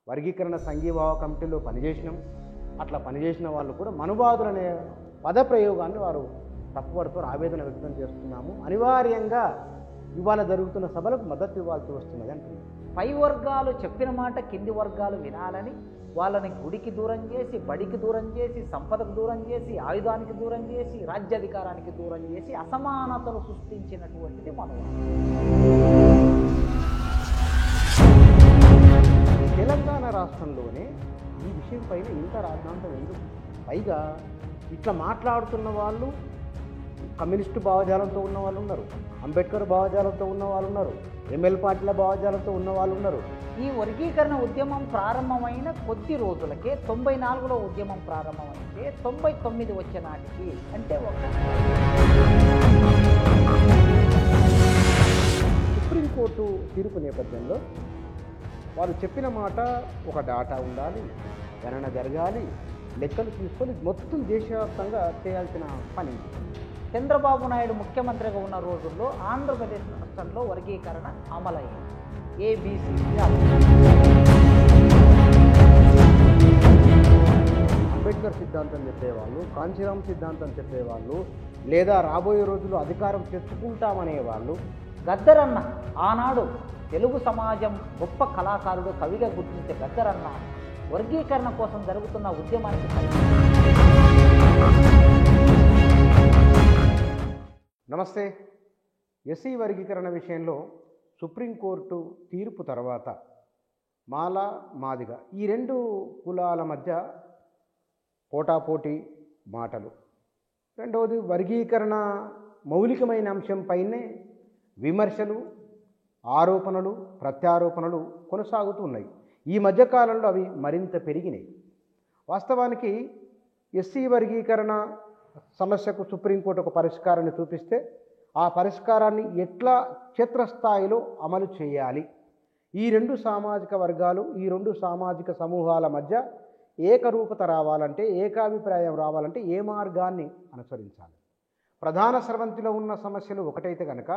వర్గీకరణ సంఘీభావ కమిటీలో పనిచేసినాం. అట్లా పనిచేసిన వాళ్ళు కూడా మనువాదులు అనే పదప్రయోగాన్ని వారు తప్పుపడుతూ ఆవేదన వ్యక్తం చేస్తున్నాము. అనివార్యంగా ఇవాళ జరుగుతున్న సభలకు మద్దతు ఇవ్వాల్సి వస్తున్నది అంటున్నారు. పై వర్గాలు చెప్పిన మాట కింది వర్గాలు వినాలని వాళ్ళని గుడికి దూరం చేసి, బడికి దూరం చేసి, సంపదకు దూరం చేసి, ఆయుధానికి దూరం చేసి, రాజ్యాధికారానికి దూరం చేసి అసమానతలు సృష్టించినటువంటిది మనవాదం. తెలంగాణ రాష్ట్రంలోనే ఈ విషయం పైన ఇంత రాద్ధాంతం ఎందుకు? పైగా ఇట్లా మాట్లాడుతున్న వాళ్ళు కమ్యూనిస్టు భావజాలంతో ఉన్న వాళ్ళు ఉన్నారు, అంబేద్కర్ భావజాలంతో ఉన్న వాళ్ళు ఉన్నారు, ఎంఎల్ పార్టీల భావజాలంతో ఉన్న వాళ్ళు ఉన్నారు. ఈ వర్గీకరణ ఉద్యమం ప్రారంభమైన కొద్ది రోజులకే 94లో ఉద్యమం ప్రారంభమైతే 99 వచ్చే నాటికి అంటే సుప్రీంకోర్టు తీర్పు నేపథ్యంలో వారు చెప్పిన మాట ఒక డాటా ఉండాలి, గణన జరగాలి, లెక్కలు తీసుకొని మొత్తం దేశవ్యాప్తంగా చేయాల్సిన పని. చంద్రబాబు నాయుడు ముఖ్యమంత్రిగా ఉన్న రోజుల్లో ఆంధ్రప్రదేశ్ రాష్ట్రంలో వర్గీకరణ అమలైంది. ఏబిసిడి అంబేద్కర్ సిద్ధాంతం చెప్పేవాళ్ళు, కాంచీరామ్ సిద్ధాంతం చెప్పేవాళ్ళు, లేదా రాబోయే రోజుల్లో అధికారం తెచ్చుకుంటామనే వాళ్ళు. గద్దరన్న ఆనాడు తెలుగు సమాజం గొప్ప కళాకారుడు, కవిగా గుర్తించే గద్దరన్న వర్గీకరణ కోసం జరుగుతున్న ఉద్యమానికి నమస్తే. ఎస్సీ వర్గీకరణ విషయంలో సుప్రీంకోర్టు తీర్పు తర్వాత మాల, మాదిగ ఈ రెండు కులాల మధ్య పోటాపోటీ మాటలు. రెండవది వర్గీకరణ మౌలికమైన అంశంపైనే విమర్శలు, ఆరోపణలు, ప్రత్యారోపణలు కొనసాగుతున్నాయి. ఈ మధ్యకాలంలో అవి మరింత పెరిగినాయి. వాస్తవానికి ఎస్సీ వర్గీకరణ సమస్యకు సుప్రీంకోర్టు ఒక పరిష్కారాన్ని చూపిస్తే ఆ పరిష్కారాన్ని ఎట్లా క్షేత్రస్థాయిలో అమలు చేయాలి, ఈ రెండు సామాజిక వర్గాలు, ఈ రెండు సామాజిక సమూహాల మధ్య ఏకరూపత రావాలంటే, ఏకాభిప్రాయం రావాలంటే ఏ మార్గాన్ని అనుసరించాలి? ప్రధాన స్రవంతిలో ఉన్న సమస్యలు ఒకటైతే కనుక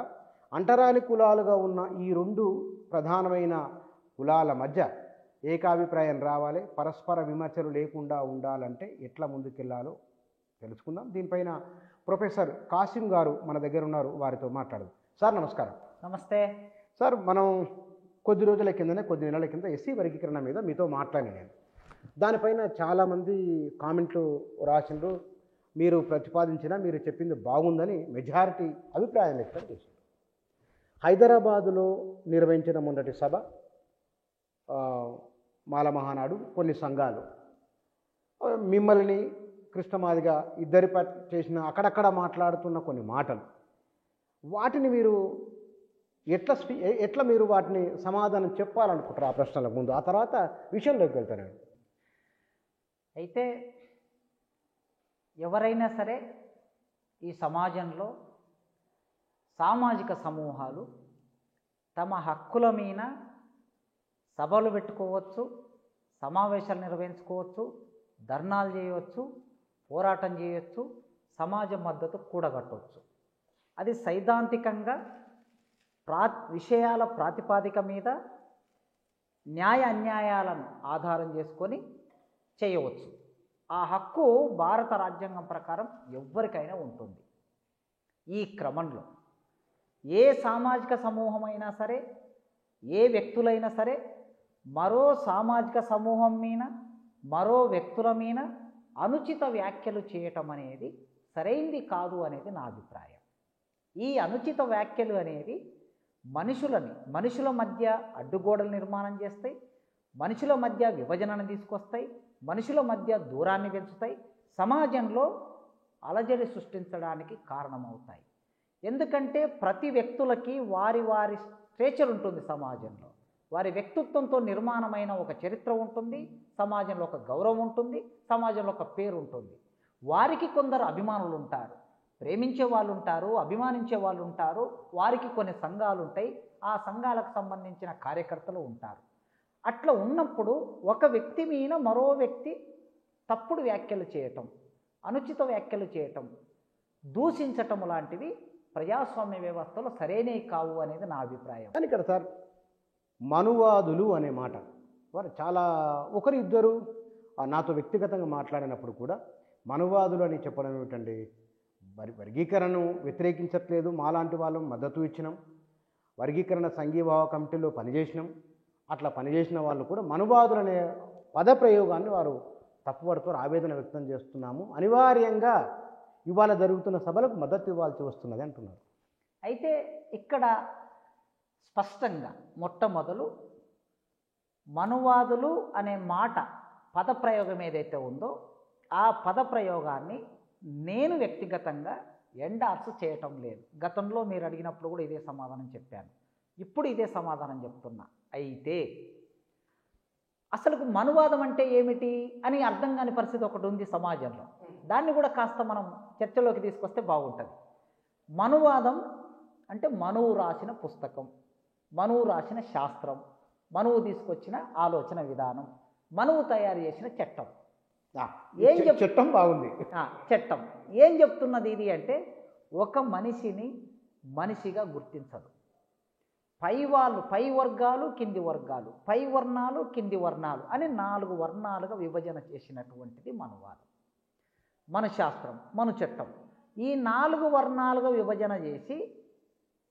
అంటరాని కులాలుగా ఉన్న ఈ రెండు ప్రధానమైన కులాల మధ్య ఏకాభిప్రాయం రావాలి. పరస్పర విమర్శలు లేకుండా ఉండాలంటే ఎట్లా ముందుకెళ్లాలో తెలుసుకుందాం. దీనిపైన ప్రొఫెసర్ కాసిం గారు మన దగ్గర ఉన్నారు, వారితో మాట్లాడదాం. సార్ నమస్కారం. నమస్తే సార్, మనం కొద్ది రోజుల కిందనే, కొద్ది నెలల కింద ఎస్సీ వర్గీకరణ మీద మీతో మాట్లాడినాను. దానిపైన చాలామంది కామెంట్లు రాసిండ్రు. మీరు ప్రతిపాదించిన, మీరు చెప్పింది బాగుందని మెజారిటీ అభిప్రాయం వ్యక్తం చేశారు. హైదరాబాదులో నిర్వహించిన మొన్నటి సభ, మాల మహానాడు, కొన్ని సంఘాలు మిమ్మల్ని కృష్ణమాదిగా ఇద్దరి చేసిన అక్కడక్కడ మాట్లాడుతున్న కొన్ని మాటలు, వాటిని మీరు ఎట్లా మీరు వాటిని సమాధానం చెప్పాలనుకుంటారు ఆ ప్రశ్నలకు ముందు? ఆ తర్వాత విషయంలోకి వెళ్తానండి. అయితే ఎవరైనా సరే ఈ సమాజంలో సామాజిక సమూహాలు తమ హక్కుల మీద సభలు పెట్టుకోవచ్చు, సమావేశాలు నిర్వహించుకోవచ్చు, ధర్నాలు చేయవచ్చు, పోరాటం చేయవచ్చు, సమాజ మద్దతు కూడగట్టవచ్చు. అది సైద్ధాంతికంగా విషయాల ప్రాతిపాదిక మీద న్యాయ అన్యాయాలను ఆధారం చేసుకొని చేయవచ్చు. ఆ హక్కు భారత రాజ్యాంగం ప్రకారం ఎవరికైనా ఉంటుంది. ఈ క్రమంలో ఏ సామాజిక సమూహమైనా సరే, ఏ వ్యక్తులైనా సరే మరో సామాజిక సమూహం మీద, మరో వ్యక్తుల మీద అనుచిత వ్యాఖ్యలు చేయటం అనేది సరైంది కాదు అనేది నా అభిప్రాయం. ఈ అనుచిత వ్యాఖ్యలు అనేవి మనుషుల మధ్య అడ్డుగోడలు నిర్మాణం చేస్తాయి, మనుషుల మధ్య విభజనను తీసుకొస్తాయి, మనుషుల మధ్య దూరాన్ని పెంచుతాయి, సమాజంలో అలజడి సృష్టించడానికి కారణమవుతాయి. ఎందుకంటే ప్రతి వ్యక్తులకి వారి స్ట్రేచర్ ఉంటుంది. సమాజంలో వారి వ్యక్తిత్వంతో నిర్మాణమైన ఒక చరిత్ర ఉంటుంది, సమాజంలో ఒక గౌరవం ఉంటుంది, సమాజంలో ఒక పేరు ఉంటుంది. వారికి కొందరు అభిమానులు ఉంటారు, ప్రేమించే వాళ్ళు ఉంటారు, అభిమానించే వాళ్ళు ఉంటారు, వారికి కొన్ని సంఘాలు ఉంటాయి, ఆ సంఘాలకు సంబంధించిన కార్యకర్తలు ఉంటారు. అట్లా ఉన్నప్పుడు ఒక వ్యక్తి మీద మరో వ్యక్తి తప్పుడు వ్యాఖ్యలు చేయటం, అనుచిత వ్యాఖ్యలు చేయటం, దూషించటం లాంటివి ప్రజాస్వామ్య వ్యవస్థలో సరైనవి కావు అనేది నా అభిప్రాయం. కానీ కదా సార్, మనువాదులు అనే మాట వారు చాలా ఒకరు ఇద్దరు నాతో వ్యక్తిగతంగా మాట్లాడినప్పుడు కూడా మనువాదులు అని చెప్పడం ఏమిటండి, వర్గీకరణను వ్యతిరేకించట్లేదు, మాలాంటి వాళ్ళం మద్దతు ఇచ్చినాం, వర్గీకరణ సంఘీభావ కమిటీలో పనిచేసినాం, అట్లా పనిచేసిన వాళ్ళు కూడా మనువాదులు అనే పదప్రయోగాన్ని వారు తప్పుపడుతూ ఆవేదన వ్యక్తం చేస్తున్నాము, అనివార్యంగా ఇవాళ జరుగుతున్న సభలకు మద్దతు ఇవ్వాల్సి వస్తున్నది అంటున్నారు. అయితే ఇక్కడ స్పష్టంగా మొట్టమొదలు మనువాదులు అనే మాట పదప్రయోగం ఏదైతే ఉందో ఆ పదప్రయోగాన్ని నేను వ్యక్తిగతంగా ఎండార్స్ చేయటం లేదు. గతంలో మీరు అడిగినప్పుడు కూడా ఇదే సమాధానం చెప్పాను, ఇప్పుడు ఇదే సమాధానం చెప్తున్నా. అయితే అసలు మనువాదం అంటే ఏమిటి అని అర్థం కాని పరిస్థితి ఒకటి ఉంది సమాజంలో. దాన్ని కూడా కాస్త మనం చర్చలోకి తీసుకొస్తే బాగుంటుంది. మనువాదం అంటే మనువు రాసిన పుస్తకం, మనువు రాసిన శాస్త్రం, మనువు తీసుకొచ్చిన ఆలోచన విధానం, మనువు తయారు చేసిన చట్టం. చట్టం బాగుంది. చట్టం ఏం చెప్తున్నది ఇది అంటే ఒక మనిషిని మనిషిగా గుర్తించదు. పై వర్గాలు కింది వర్గాలు, పై వర్ణాలు కింది వర్ణాలు అని 4 వర్ణాలుగా విభజన చేసినటువంటిది మనువాదం. మను శాస్త్రం, మను చట్టం ఈ 4 వర్ణాలుగా విభజన చేసి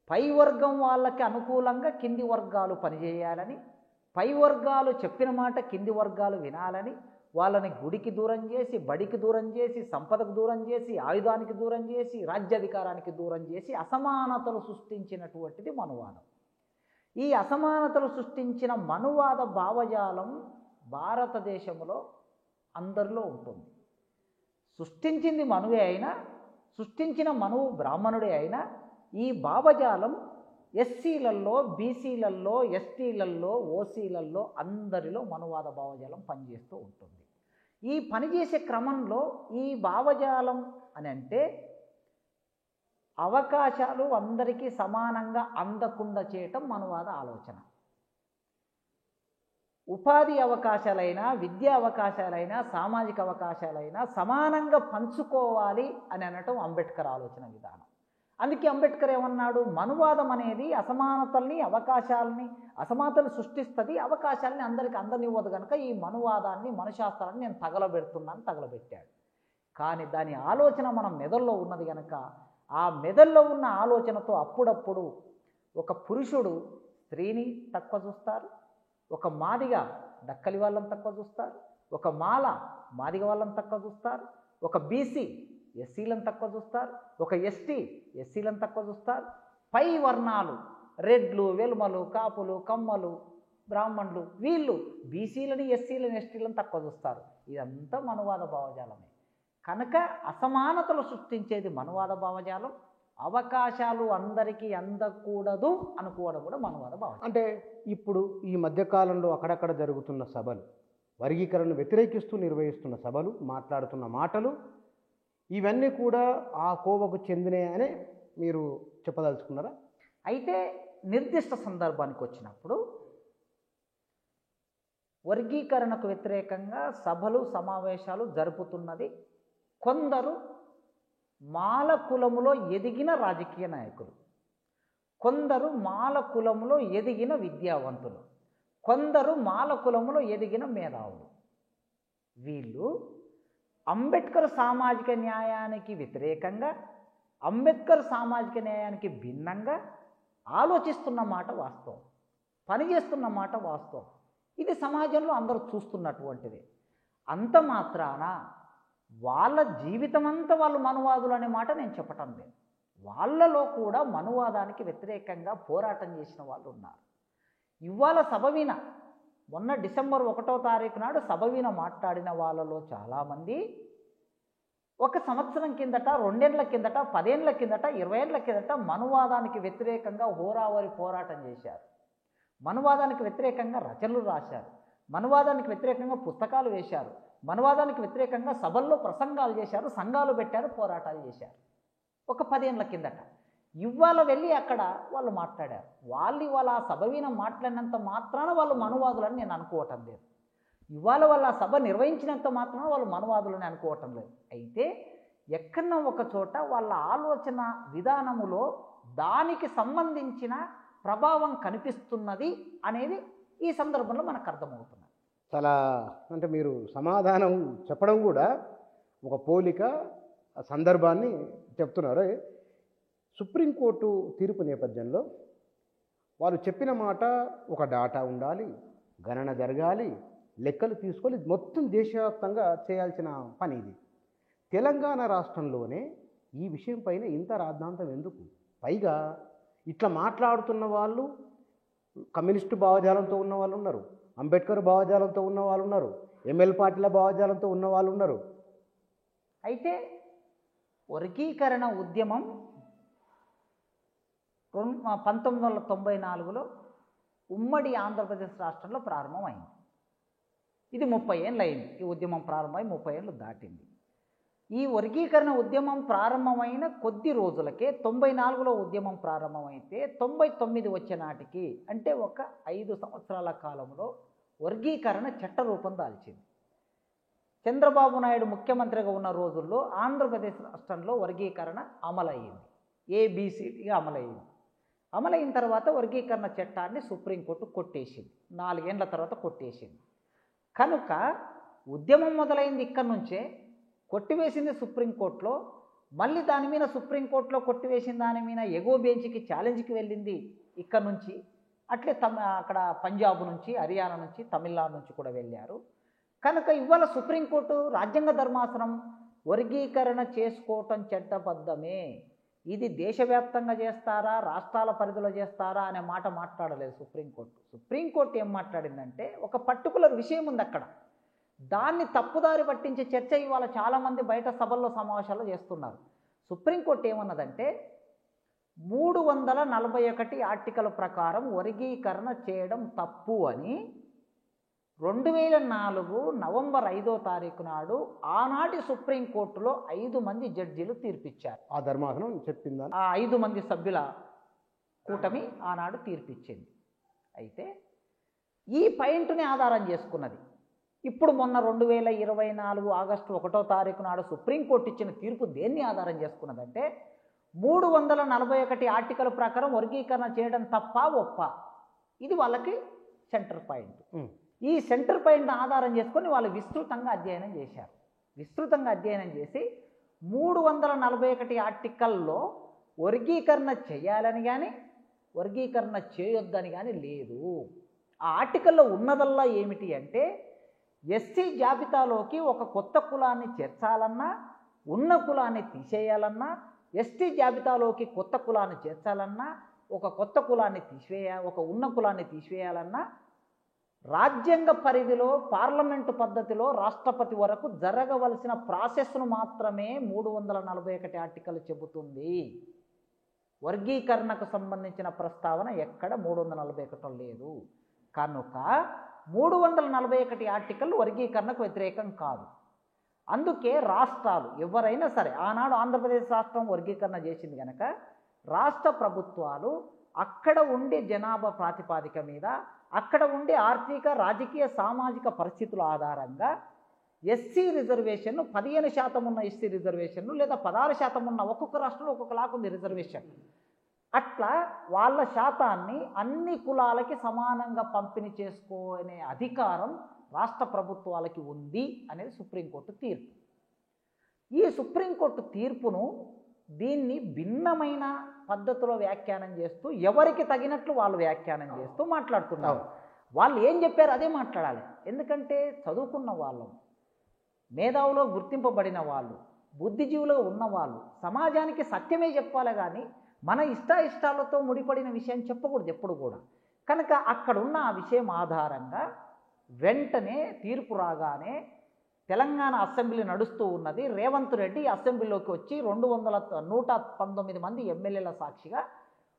పై వర్గం వాళ్ళకి అనుకూలంగా కింది వర్గాలు పనిచేయాలని, పై వర్గాలు చెప్పిన మాట కింది వర్గాలు వినాలని, వాళ్ళని గుడికి దూరం చేసి, బడికి దూరం చేసి, సంపదకు దూరం చేసి, ఆయుధానికి దూరం చేసి, రాజ్యాధికారానికి దూరం చేసి అసమానతలు సృష్టించినటువంటిది మనువాదం. ఈ అసమానతలు సృష్టించిన మనువాద భావజాలం భారతదేశంలో అందరిలో ఉంటుంది. సృష్టించింది మనువే అయినా, సృష్టించిన మనువు బ్రాహ్మణుడే అయినా ఈ భావజాలం ఎస్సీలలో, బీసీలలో, ఎస్టీలలో, ఓసీలలో అందరిలో మనువాద భావజాలం పనిచేస్తూ ఉంటుంది. ఈ పనిచేసే క్రమంలో ఈ భావజాలం అని అంటే అవకాశాలు అందరికీ సమానంగా అందకుండా చేయటం మనువాద ఆలోచన. ఉపాధి అవకాశాలైనా, విద్యా అవకాశాలైనా, సామాజిక అవకాశాలైనా సమానంగా పంచుకోవాలి అని అనటం అంబేద్కర్ ఆలోచన విధానం. అందుకే అంబేద్కర్ ఏమన్నాడు, మనువాదం అనేది అసమానతలు సృష్టిస్తుంది, అవకాశాలని అందరికీ అందనివ్వదు కనుక ఈ మనువాదాన్ని, మనుశాస్త్రాన్ని నేను తగలబెట్టాడు. కానీ దాని ఆలోచన మన మెదల్లో ఉన్నది కనుక ఆ మెదల్లో ఉన్న ఆలోచనతో అప్పుడప్పుడు ఒక పురుషుడు స్త్రీని తక్కువ చూస్తారు, ఒక మాదిగ డక్కలి వాళ్ళని తక్కువ చూస్తారు, ఒక మాల మాదిగ వాళ్ళని తక్కువ చూస్తారు, ఒక బీసీ ఎస్సీలను తక్కువ చూస్తారు, ఒక ఎస్టీ ఎస్సీలను తక్కువ చూస్తారు, పై వర్ణాలు రెడ్లు, వెలుమలు, కాపులు, కమ్మలు, బ్రాహ్మణులు వీళ్ళు బీసీలని, ఎస్సీలను, ఎస్టీలను తక్కువ చూస్తారు. ఇదంతా మనువాద భావజాలమే. కనుక అసమానతలు సృష్టించేది మనువాద భావజాలం, అవకాశాలు అందరికీ అందకూడదు అనుకోవడం కూడా మనువాద భావజాలం. అంటే ఇప్పుడు ఈ మధ్యకాలంలో అక్కడక్కడ జరుగుతున్న సభలు, వర్గీకరణను వ్యతిరేకిస్తూ నిర్వహిస్తున్న సభలు, మాట్లాడుతున్న మాటలు ఇవన్నీ కూడా ఆ కోవకు చెందినవి అని మీరు చెప్పదలుచుకున్నారా? అయితే నిర్దిష్ట సందర్భానికి వచ్చినప్పుడు వర్గీకరణకు వ్యతిరేకంగా సభలు, సమావేశాలు జరుపుతున్నది కొందరు మాల కులములో ఎదిగిన రాజకీయ నాయకులు, కొందరు మాల కులములో ఎదిగిన విద్యావంతులు, కొందరు మాల కులములో ఎదిగిన మేధావులు. వీళ్ళు అంబేద్కర్ సామాజిక న్యాయానికి వ్యతిరేకంగా, అంబేద్కర్ సామాజిక న్యాయానికి భిన్నంగా ఆలోచిస్తున్న మాట వాస్తవం, పనిచేస్తున్న మాట వాస్తవం. ఇది సమాజంలో అందరూ చూస్తున్నటువంటిది. అంత మాత్రాన వాళ్ళ జీవితమంతా వాళ్ళు మనువాదులు అనే మాట నేను చెప్పటం లేదు. వాళ్ళలో కూడా మనువాదానికి వ్యతిరేకంగా పోరాటం చేసిన వాళ్ళు ఉన్నారు. ఇవాళ సభవిన మొన్న డిసెంబర్ 1వ తారీఖు నాడు సభవిన మాట్లాడిన వాళ్ళలో చాలామంది 1 సంవత్సరం కిందట, 2 ఏళ్ల కిందట, 10 ఏళ్ల కిందట, 20 ఏళ్ల కిందట మనువాదానికి వ్యతిరేకంగా హోరావరి పోరాటం చేశారు. మనువాదానికి వ్యతిరేకంగా రచనలు రాశారు, మనువాదానికి వ్యతిరేకంగా పుస్తకాలు వేశారు, మనువాదానికి వ్యతిరేకంగా సభల్లో ప్రసంగాలు చేశారు, సంఘాలు పెట్టారు, పోరాటాలు చేశారు. 10 ఏళ్ల కిందట. ఇవాళ వెళ్ళి అక్కడ వాళ్ళు మాట్లాడారు. ఇవాళ ఆ సభ విన మాట్లాడినంత మాత్రాన వాళ్ళు మనువాదులని నేను అనుకోవటం లేదు. ఇవాళ వాళ్ళు ఆ సభ నిర్వహించినంత మాత్రాన వాళ్ళు మనువాదులని అనుకోవటం లేదు. అయితే ఎక్కడన్నా ఒక చోట వాళ్ళ ఆలోచన విధానములో దానికి సంబంధించిన ప్రభావం కనిపిస్తున్నది అనేది ఈ సందర్భంలో మనకు అర్థమవుతున్నది. చాలా అంటే మీరు సమాధానం చెప్పడం కూడా ఒక పోలిక సందర్భాన్ని చెప్తున్నారు. సుప్రీంకోర్టు తీర్పు నేపథ్యంలో వాళ్ళు చెప్పిన మాట ఒక డాటా ఉండాలి, గణన జరగాలి, లెక్కలు తీసుకొని మొత్తం దేశవ్యాప్తంగా చేయాల్సిన పని ఇది. తెలంగాణ రాష్ట్రంలోనే ఈ విషయం పైన ఇంత రాద్ధాంతం ఎందుకు? పైగా ఇట్లా మాట్లాడుతున్న వాళ్ళు కమ్యూనిస్టు భావజాలంతో ఉన్న వాళ్ళు ఉన్నారు, అంబేద్కర్ భావజాలంతో ఉన్న వాళ్ళు ఉన్నారు, ఎంఎల్ పార్టీల భావజాలంతో ఉన్న వాళ్ళు ఉన్నారు. అయితే వర్గీకరణ ఉద్యమం 1994లో ఉమ్మడి ఆంధ్రప్రదేశ్ రాష్ట్రంలో ప్రారంభమైంది. ఇది 30 ఏళ్ళు అయింది. ఈ ఉద్యమం ప్రారంభమై 30 ఏళ్ళు దాటింది. ఈ వర్గీకరణ ఉద్యమం ప్రారంభమైన కొద్ది రోజులకే 94లో ఉద్యమం ప్రారంభమైతే 99 వచ్చే నాటికి అంటే ఒక 5 సంవత్సరాల కాలంలో వర్గీకరణ చట్ట రూపం దాల్చింది. చంద్రబాబు నాయుడు ముఖ్యమంత్రిగా ఉన్న రోజుల్లో ఆంధ్రప్రదేశ్ రాష్ట్రంలో వర్గీకరణ అమలయ్యింది. ఏబిసిడిగా అమలయ్యింది. అమలైన తర్వాత వర్గీకరణ చట్టాన్ని సుప్రీంకోర్టు కొట్టేసింది. 4 ఏళ్ల తర్వాత కొట్టేసింది. కనుక ఉద్యమం మొదలైంది ఇక్కడి నుంచే, కొట్టివేసింది సుప్రీంకోర్టులో, మళ్ళీ దాని మీద సుప్రీంకోర్టులో కొట్టివేసిన దాని మీద ఎగో బెంచ్కి ఛాలెంజ్కి వెళ్ళింది ఇక్కడ నుంచి. అట్లే అక్కడ పంజాబ్ నుంచి, హర్యానా నుంచి, తమిళనాడు నుంచి కూడా వెళ్ళారు. కనుక ఇవాళ సుప్రీంకోర్టు రాజ్యాంగ ధర్మాసనం వర్గీకరణ చేసుకోవటం చట్టబద్ధమే, ఇది దేశవ్యాప్తంగా చేస్తారా రాష్ట్రాల పరిధిలో చేస్తారా అనే మాట మాట్లాడలేదు సుప్రీంకోర్టు. సుప్రీంకోర్టు ఏం మాట్లాడిందంటే ఒక పర్టికులర్ విషయం ఉంది అక్కడ, దాన్ని తప్పుదారి పట్టించే చర్చ ఇవాళ చాలామంది బయట సభల్లో సమావేశాల్లో చేస్తున్నారు. సుప్రీంకోర్టు ఏమన్నదంటే 341 ఆర్టికల్ ప్రకారం వర్గీకరణ చేయడం తప్పు అని 2004 నవంబర్ 5వ తారీఖు నాడు ఆనాటి సుప్రీంకోర్టులో 5 మంది జడ్జీలు తీర్పిచ్చారు. ఆ ధర్మాసనం చెప్పిందా? ఆ 5 మంది సభ్యుల కూటమి ఆనాడు తీర్పిచ్చింది. అయితే ఈ పాయింట్ని ఆధారం చేసుకున్నది. ఇప్పుడు మొన్న 2024 ఆగస్టు 1వ తారీఖు నాడు సుప్రీంకోర్టు ఇచ్చిన తీర్పు దేన్ని ఆధారం చేసుకున్నదంటే 341 ఆర్టికల్ ప్రకారం వర్గీకరణ చేయడం తప్ప ఒప్ప, ఇది వాళ్ళకి సెంటర్ పాయింట్. ఈ సెంటర్ పాయింట్ని ఆధారం చేసుకొని వాళ్ళు విస్తృతంగా అధ్యయనం చేశారు. విస్తృతంగా అధ్యయనం చేసి 341 ఆర్టికల్లో వర్గీకరణ చేయాలని కానీ వర్గీకరణ చేయొద్దని కానీ లేదు. ఆ ఆర్టికల్లో ఉన్నదల్లా ఏమిటి అంటే ఎస్సీ జాబితాలోకి ఒక కొత్త కులాన్ని చేర్చాలన్నా, ఉన్న కులాన్ని తీసేయాలన్నా, ఎస్టీ జాబితాలోకి కొత్త కులాన్ని చేర్చాలన్నా, ఒక కొత్త కులాన్ని ఒక ఉన్న కులాన్ని తీసివేయాలన్నా రాజ్యాంగ పరిధిలో పార్లమెంటు పద్ధతిలో రాష్ట్రపతి వరకు జరగవలసిన ప్రాసెస్ను మాత్రమే 341 ఆర్టికల్ చెబుతుంది. వర్గీకరణకు సంబంధించిన ప్రస్తావన ఎక్కడ 341 లేదు. కనుక 341 ఆర్టికల్ వర్గీకరణకు వ్యతిరేకం కాదు. అందుకే రాష్ట్రాలు ఎవరైనా సరే, ఆనాడు ఆంధ్రప్రదేశ్ రాష్ట్రం వర్గీకరణ చేసింది కనుక రాష్ట్ర ప్రభుత్వాలు అక్కడ ఉండే జనాభా ప్రాతిపాదిక మీద, అక్కడ ఉండే ఆర్థిక రాజకీయ సామాజిక పరిస్థితుల ఆధారంగా ఎస్సీ రిజర్వేషన్ను 15% ఉన్న ఎస్సీ రిజర్వేషన్ను లేదా 16% ఉన్న ఒక్కొక్క రాష్ట్రంలో ఒక్కొక్కలాగా ఉంది రిజర్వేషన్, అట్లా వాళ్ళ శాతాన్ని అన్ని కులాలకి సమానంగా పంపిణీ చేసుకునే అధికారం రాష్ట్ర ప్రభుత్వాలకి ఉంది అనేది సుప్రీంకోర్టు తీర్పు. ఈ సుప్రీంకోర్టు తీర్పును దీన్ని భిన్నమైన పద్ధతిలో వ్యాఖ్యానం చేస్తూ ఎవరికి తగినట్లు వాళ్ళు వ్యాఖ్యానం చేస్తూ మాట్లాడుతున్నారు. వాళ్ళు ఏం చెప్పారు అదే మాట్లాడాలి. ఎందుకంటే చదువుకున్న వాళ్ళు, మేధావులో గుర్తింపబడిన వాళ్ళు, బుద్ధిజీవులుగా ఉన్నవాళ్ళు సమాజానికి సత్యమే చెప్పాలి కానీ మన ఇష్టాలతో ముడిపడిన విషయం చెప్పకూడదు ఎప్పుడు కూడా. కనుక అక్కడున్న ఆ విషయం ఆధారంగా వెంటనే తీర్పు రాగానే తెలంగాణ అసెంబ్లీ నడుస్తూ ఉన్నది. రేవంత్ రెడ్డి అసెంబ్లీలోకి వచ్చి 119 మంది ఎమ్మెల్యేల సాక్షిగా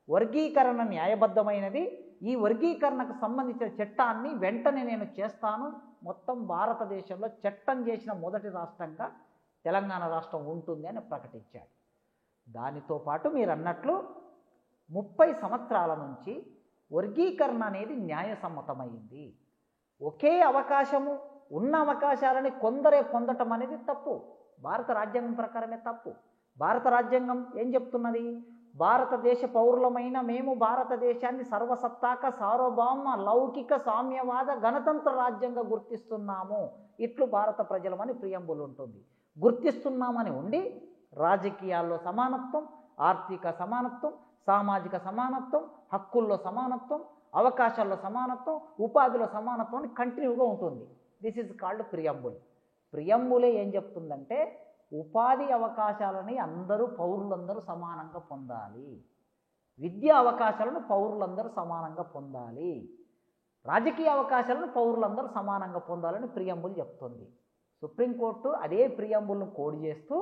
వర్గీకరణ న్యాయబద్ధమైనది, ఈ వర్గీకరణకు సంబంధించిన చట్టాన్ని వెంటనే నేను చేస్తాను, మొత్తం భారతదేశంలో చట్టం చేసిన మొదటి రాష్ట్రంగా తెలంగాణ రాష్ట్రం ఉంటుంది అని ప్రకటించాడు. దానితో పాటు మీరు అన్నట్లు 30 సంవత్సరాల నుంచి వర్గీకరణ అనేది న్యాయసమ్మతమైంది. ఒకే అవకాశము ఉన్న అవకాశాలని కొందరే పొందటం అనేది తప్పు. భారత రాజ్యాంగం ప్రకారమే తప్పు. భారత రాజ్యాంగం ఏం చెప్తున్నది? భారతదేశ పౌరులమైన మేము భారతదేశాన్ని సర్వసత్తాక సార్వభౌమ లౌకిక సామ్యవాద గణతంత్ర రాజ్యంగా గుర్తిస్తున్నాము, ఇట్లు భారత ప్రజలమని ప్రియంబుల్ ఉంటుంది. గుర్తిస్తున్నామని ఉండి రాజకీయాల్లో సమానత్వం, ఆర్థిక సమానత్వం, సామాజిక సమానత్వం, హక్కుల్లో సమానత్వం, అవకాశాల్లో సమానత్వం, ఉపాధిలో సమానత్వం అని కంటిన్యూగా ఉంటుంది. This is called preamble. ప్రియంబులే ఏం చెప్తుందంటే ఉపాధి అవకాశాలని పౌరులందరూ సమానంగా పొందాలి, విద్యా అవకాశాలను పౌరులందరూ సమానంగా పొందాలి, రాజకీయ అవకాశాలను పౌరులందరూ సమానంగా పొందాలని ప్రియంబుల్ చెప్తుంది. సుప్రీంకోర్టు అదే ప్రియంబుల్ను కోడ్ చేస్తూ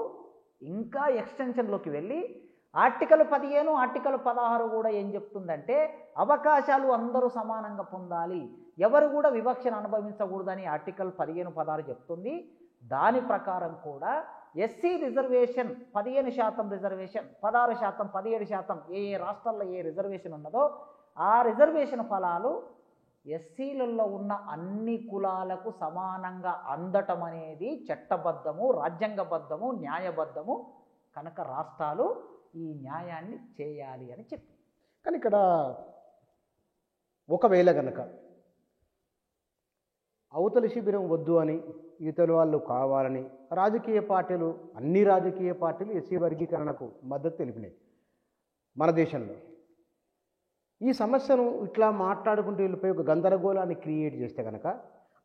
ఇంకా ఎక్స్టెన్షన్లోకి వెళ్ళి ఆర్టికల్ 15, ఆర్టికల్ 16 కూడా ఏం చెప్తుందంటే అవకాశాలు అందరూ సమానంగా పొందాలి, ఎవరు కూడా వివక్షను అనుభవించకూడదని ఆర్టికల్ 15, 16 చెప్తుంది. దాని ప్రకారం కూడా ఎస్సీ రిజర్వేషన్ 15% రిజర్వేషన్, 16%, 17% ఏ రాష్ట్రాల్లో ఏ రిజర్వేషన్ ఉన్నదో ఆ రిజర్వేషన్ ఫలాలు ఎస్సీలలో ఉన్న అన్ని కులాలకు సమానంగా అందటం అనేది చట్టబద్ధము, రాజ్యాంగబద్ధము, న్యాయబద్ధము. కనుక రాష్ట్రాలు ఈ న్యాయాన్ని చేయాలి అని చెప్పి. కానీ ఇక్కడ ఒకవేళ కనుక అవతలి శిబిరం వద్దు అని ఇతరుల వాళ్ళు కావాలని అన్ని రాజకీయ పార్టీలు ఎస్సీ వర్గీకరణకు మద్దతు తెలిపినాయి మన దేశంలో. ఈ సమస్యను ఇట్లా మాట్లాడుకుంటూ వెళ్ళిపోయి ఒక గందరగోళాన్ని క్రియేట్ చేస్తే కనుక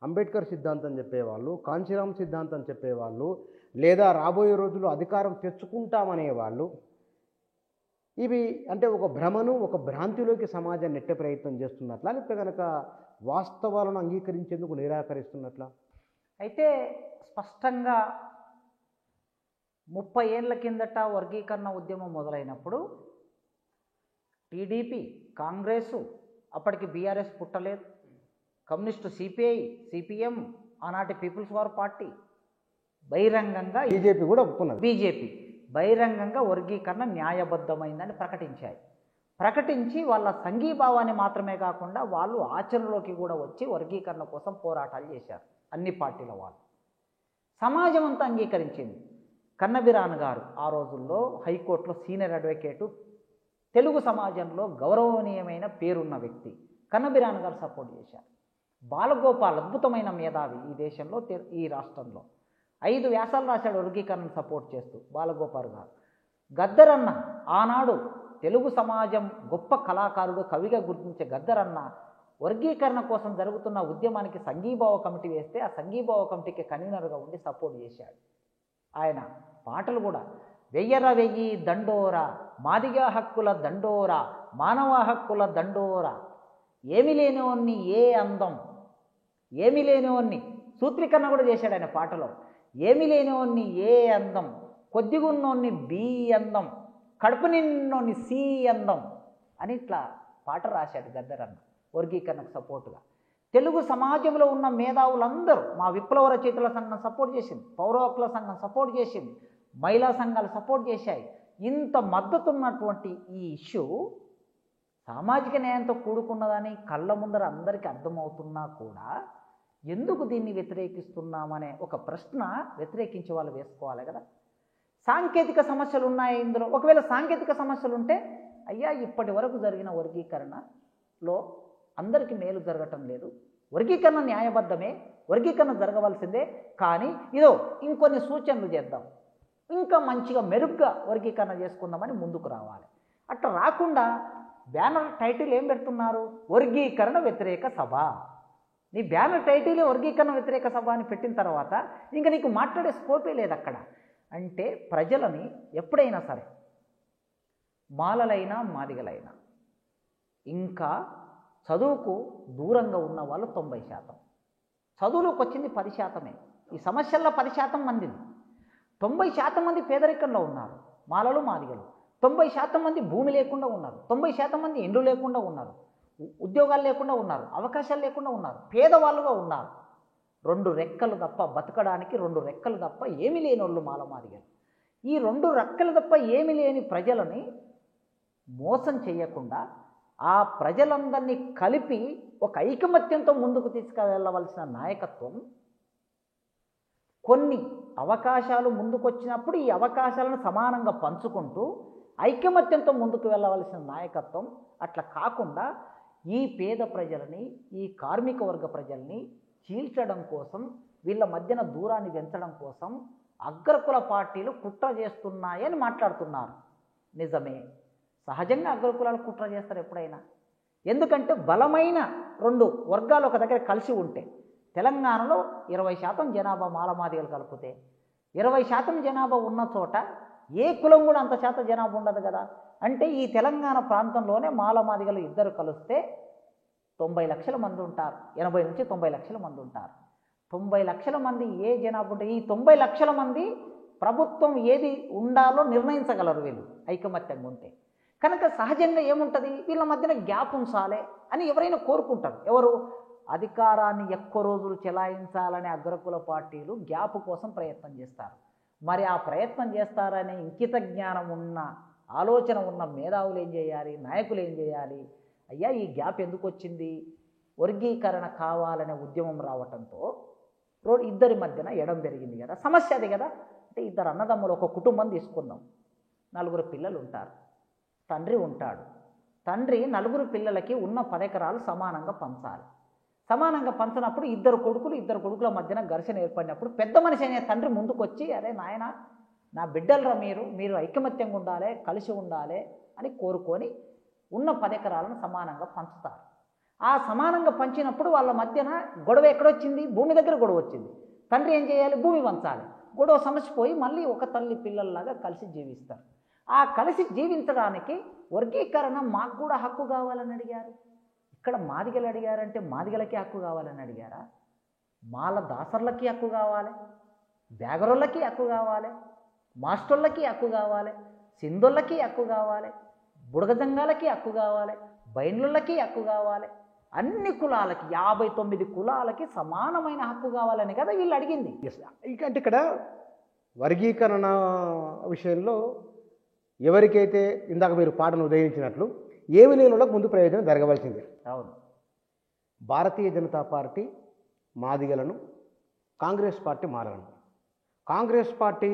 అంబేద్కర్ సిద్ధాంతం చెప్పేవాళ్ళు, కాంచీరామ్ సిద్ధాంతం చెప్పేవాళ్ళు, లేదా రాబోయే రోజుల్లో అధికారం తెచ్చుకుంటామనేవాళ్ళు ఇవి అంటే ఒక భ్రమను, ఒక భ్రాంతిలోకి సమాజాన్ని నెట్టే ప్రయత్నం చేస్తున్నట్లా, లేకపోతే కనుక వాస్తవాలను అంగీకరించేందుకు నిరాకరిస్తున్నట్లా? అయితే స్పష్టంగా 30 ఏళ్ల కిందట వర్గీకరణ ఉద్యమం మొదలైనప్పుడు టీడీపీ, కాంగ్రెసు, అప్పటికి బీఆర్ఎస్ పుట్టలేదు, కమ్యూనిస్టు సిపిఐ, సిపిఎం, ఆనాటి పీపుల్స్ వార్ పార్టీ బహిరంగంగా, బీజేపీ కూడా ఒప్పుకున్నది, బీజేపీ బహిరంగంగా వర్గీకరణ న్యాయబద్ధమైందని ప్రకటించి వాళ్ళ సంఘీభావాన్ని మాత్రమే కాకుండా వాళ్ళు ఆచరణలోకి కూడా వచ్చి వర్గీకరణ కోసం పోరాటాలు చేశారు. అన్ని పార్టీల వాళ్ళు, సమాజం అంతా అంగీకరించింది. కన్నబిరాన్ గారు ఆ రోజుల్లో హైకోర్టులో సీనియర్ అడ్వకేటు, తెలుగు సమాజంలో గౌరవనీయమైన పేరున్న వ్యక్తి. కన్నబిరాన్ గారు సపోర్ట్ చేశారు. బాలగోపాల్ అద్భుతమైన మేధావి ఈ దేశంలో, ఈ రాష్ట్రంలో 5 వ్యాసాలు రాశాడు వర్గీకరణను సపోర్ట్ చేస్తూ బాలగోపాల్ గారు. గద్దరన్న ఆనాడు తెలుగు సమాజం గొప్ప కళాకారుడు, కవిగా గుర్తించే గద్దరన్న వర్గీకరణ కోసం జరుగుతున్న ఉద్యమానికి సంఘీభావ కమిటీ వేస్తే ఆ సంఘీభావ కమిటీకి కన్వీనర్గా ఉండి సపోర్ట్ చేశాడు. ఆయన పాటలు కూడా వెయ్యర వెయ్యి దండోరా, మాదిగా హక్కుల దండోరా, మానవ హక్కుల దండోరా, ఏమి లేనివన్ని ఏ అందం, ఏమి లేనివన్ని సూత్రీకరణ కూడా చేశాడు ఆయన పాటలో. ఏమి లేనివన్ని ఏ అందం, కొద్దిగున్నోన్ని బి అందం, కడుపు నిన్నోన్ని సి అందం అని ఇట్లా పాట రాశాడు గద్దరన్న వర్గీకరణకు సపోర్టుగా. తెలుగు సమాజంలో ఉన్న మేధావులందరూ, మా విప్లవ రచయితల సంఘం సపోర్ట్ చేసింది, పౌర హక్కుల సంఘం సపోర్ట్ చేసింది, మహిళా సంఘాలు సపోర్ట్ చేశాయి. ఇంత మద్దతు ఉన్నటువంటి ఈ ఇష్యూ సామాజిక న్యాయంతో కూడుకున్నదని కళ్ళ ముందర అందరికీ అర్థమవుతున్నా కూడా ఎందుకు దీన్ని వ్యతిరేకిస్తున్నామనే ఒక ప్రశ్న వ్యతిరేకించే వాళ్ళు వేసుకోవాలి కదా. సాంకేతిక సమస్యలు ఉన్నాయి ఇందులో. ఒకవేళ సాంకేతిక సమస్యలు ఉంటే, అయ్యా ఇప్పటి వరకు జరిగిన వర్గీకరణలో అందరికీ మేలు జరగటం లేదు, వర్గీకరణ న్యాయబద్ధమే, వర్గీకరణ జరగవలసిందే, కానీ ఇదో ఇంకొన్ని సూచనలు చేద్దాం, ఇంకా మంచిగా మెరుగ్గా వర్గీకరణ చేసుకుందామని ముందుకు రావాలి. అట్లా రాకుండా బ్యానర్ టైటిల్ ఏం పెడుతున్నారు? వర్గీకరణ వ్యతిరేక సభ. నీ బ్యానర్ టైటిల్ వర్గీకరణ వ్యతిరేక సభ అని పెట్టిన తర్వాత ఇంకా నీకు మాట్లాడే స్కోపే లేదు అక్కడ. అంటే ప్రజలని ఎప్పుడైనా సరే, మాలలైనా మాదిగలైనా, ఇంకా చదువుకు దూరంగా ఉన్న వాళ్ళు 90%, చదువులోకి వచ్చింది 10%. ఈ సమస్యల్లో 10% మందిది. 90% మంది పేదరికంలో ఉన్నారు, మాలలు మాదిగలు. 90% మంది భూమి లేకుండా ఉన్నారు, 90% మంది ఇండ్లు లేకుండా ఉన్నారు, ఉద్యోగాలు లేకుండా ఉన్నారు, అవకాశాలు లేకుండా ఉన్నారు, పేదవాళ్ళుగా ఉన్నారు. 2 రెక్కలు తప్ప బతకడానికి 2 రెక్కలు తప్ప ఏమీ లేని వాళ్ళు మాల మాదిగలు. ఈ 2 రెక్కలు తప్ప ఏమీ లేని ప్రజలని మోసం చేయకుండా ఆ ప్రజలందరినీ కలిపి ఒక ఐకమత్యంతో ముందుకు తీసుకువెళ్ళవలసిన నాయకత్వం, కొన్ని అవకాశాలు ముందుకొచ్చినప్పుడు ఈ అవకాశాలను సమానంగా పంచుకుంటూ ఐకమత్యంతో ముందుకు వెళ్ళవలసిన నాయకత్వం అట్లా కాకుండా ఈ పేద ప్రజలని, ఈ కార్మిక వర్గ ప్రజల్ని చీల్చడం కోసం, వీళ్ళ మధ్యన దూరాన్ని పెంచడం కోసం అగ్రకుల పార్టీలు కుట్ర చేస్తున్నాయని మాట్లాడుతున్నారు. నిజమే, సహజంగా అగ్రకులాలు కుట్ర చేస్తారు ఎప్పుడైనా. ఎందుకంటే బలమైన రెండు వర్గాలు ఒక దగ్గర కలిసి ఉంటే, తెలంగాణలో 20% జనాభా మాలమాదిగలు కలిపితే 20% జనాభా ఉన్న చోట ఏ కులం కూడా అంత శాతం జనాభా ఉండదు కదా. అంటే ఈ తెలంగాణ ప్రాంతంలోనే మాలమాదిగలు ఇద్దరు కలిస్తే 90 లక్షల మంది ఉంటారు. 80 నుంచి 90 లక్షల మంది ఉంటారు. 90 లక్షల మంది ఏ జనాభా ఉంటే ఈ 90 లక్షల మంది ప్రభుత్వం ఏది ఉండాలో నిర్ణయించగలరు వీళ్ళు ఐకమత్యంగా ఉంటే. కనుక సహజంగా ఏముంటుంది, వీళ్ళ మధ్యన గ్యాప్ ఉంచాలి అని ఎవరైనా కోరుకుంటారు. ఎవరు? అధికారాన్ని ఎక్కువ రోజులు చెలాయించాలనే అగ్రకుల పార్టీలు గ్యాప్ కోసం ప్రయత్నం చేస్తారు. మరి ఆ ప్రయత్నం చేస్తారనే ఇంకిత జ్ఞానం ఉన్న, ఆలోచన ఉన్న మేధావులు ఏం చేయాలి, నాయకులు ఏం చేయాలి? అయ్యా ఈ గ్యాప్ ఎందుకు వచ్చింది? వర్గీకరణ కావాలనే ఉద్యమం రావటంతో ఇద్దరి మధ్యన ఎడం పెరిగింది కదా, సమస్య అది కదా. అంటే ఇద్దరు అన్నదమ్ములు, ఒక కుటుంబం తీసుకుందాం, 4 పిల్లలు ఉంటారు, తండ్రి ఉంటాడు. తండ్రి 4 పిల్లలకి ఉన్న 10 ఎకరాలు సమానంగా పంచాలి. సమానంగా పంచినప్పుడు ఇద్దరు కొడుకుల మధ్యన ఘర్షణ ఏర్పడినప్పుడు పెద్ద మనిషి అనే తండ్రి ముందుకు వచ్చి, అరే నాయన, నా బిడ్డలరా మీరు ఐకమత్యంగా ఉండాలి, కలిసి ఉండాలి అని కోరుకొని ఉన్న 10 ఎకరాలను సమానంగా పంచుతారు. ఆ సమానంగా పంచినప్పుడు వాళ్ళ మధ్యన గొడవ ఎక్కడొచ్చింది? భూమి దగ్గర గొడవ వచ్చింది. తండ్రి ఏం చేయాలి? భూమి పంచాలి. గొడవ సమసిపోయి మళ్ళీ ఒక తల్లి పిల్లల్లాగా కలిసి జీవిస్తారు. ఆ కలిసి జీవించడానికి వర్గీకరణ మాకు కూడా హక్కు కావాలని అడిగారు. ఇక్కడ మాదిగలు అడిగారంటే మాదిగలకి హక్కు కావాలని అడిగారా? మాల దాసర్లకి హక్కు కావాలి, బ్యాగరోళ్ళకి హక్కు కావాలి, మాస్టర్లకి హక్కు కావాలి, సింధులకి హక్కు కావాలి, బుడగజంగాలకి హక్కు కావాలి, బైన్లులకి హక్కు కావాలి. అన్ని కులాలకి 59 కులాలకి సమానమైన హక్కు కావాలని కదా వీళ్ళు అడిగింది. అంటే ఇక్కడ వర్గీకరణ విషయంలో ఎవరికైతే ఇందాక మీరు పాటను ఉదయించినట్లు ఏమి లేని వాళ్ళకు ముందు ప్రయోజనం జరగవలసిందే. అవును. భారతీయ జనతా పార్టీ మాదిగలను, కాంగ్రెస్ పార్టీ మాలను. కాంగ్రెస్ పార్టీ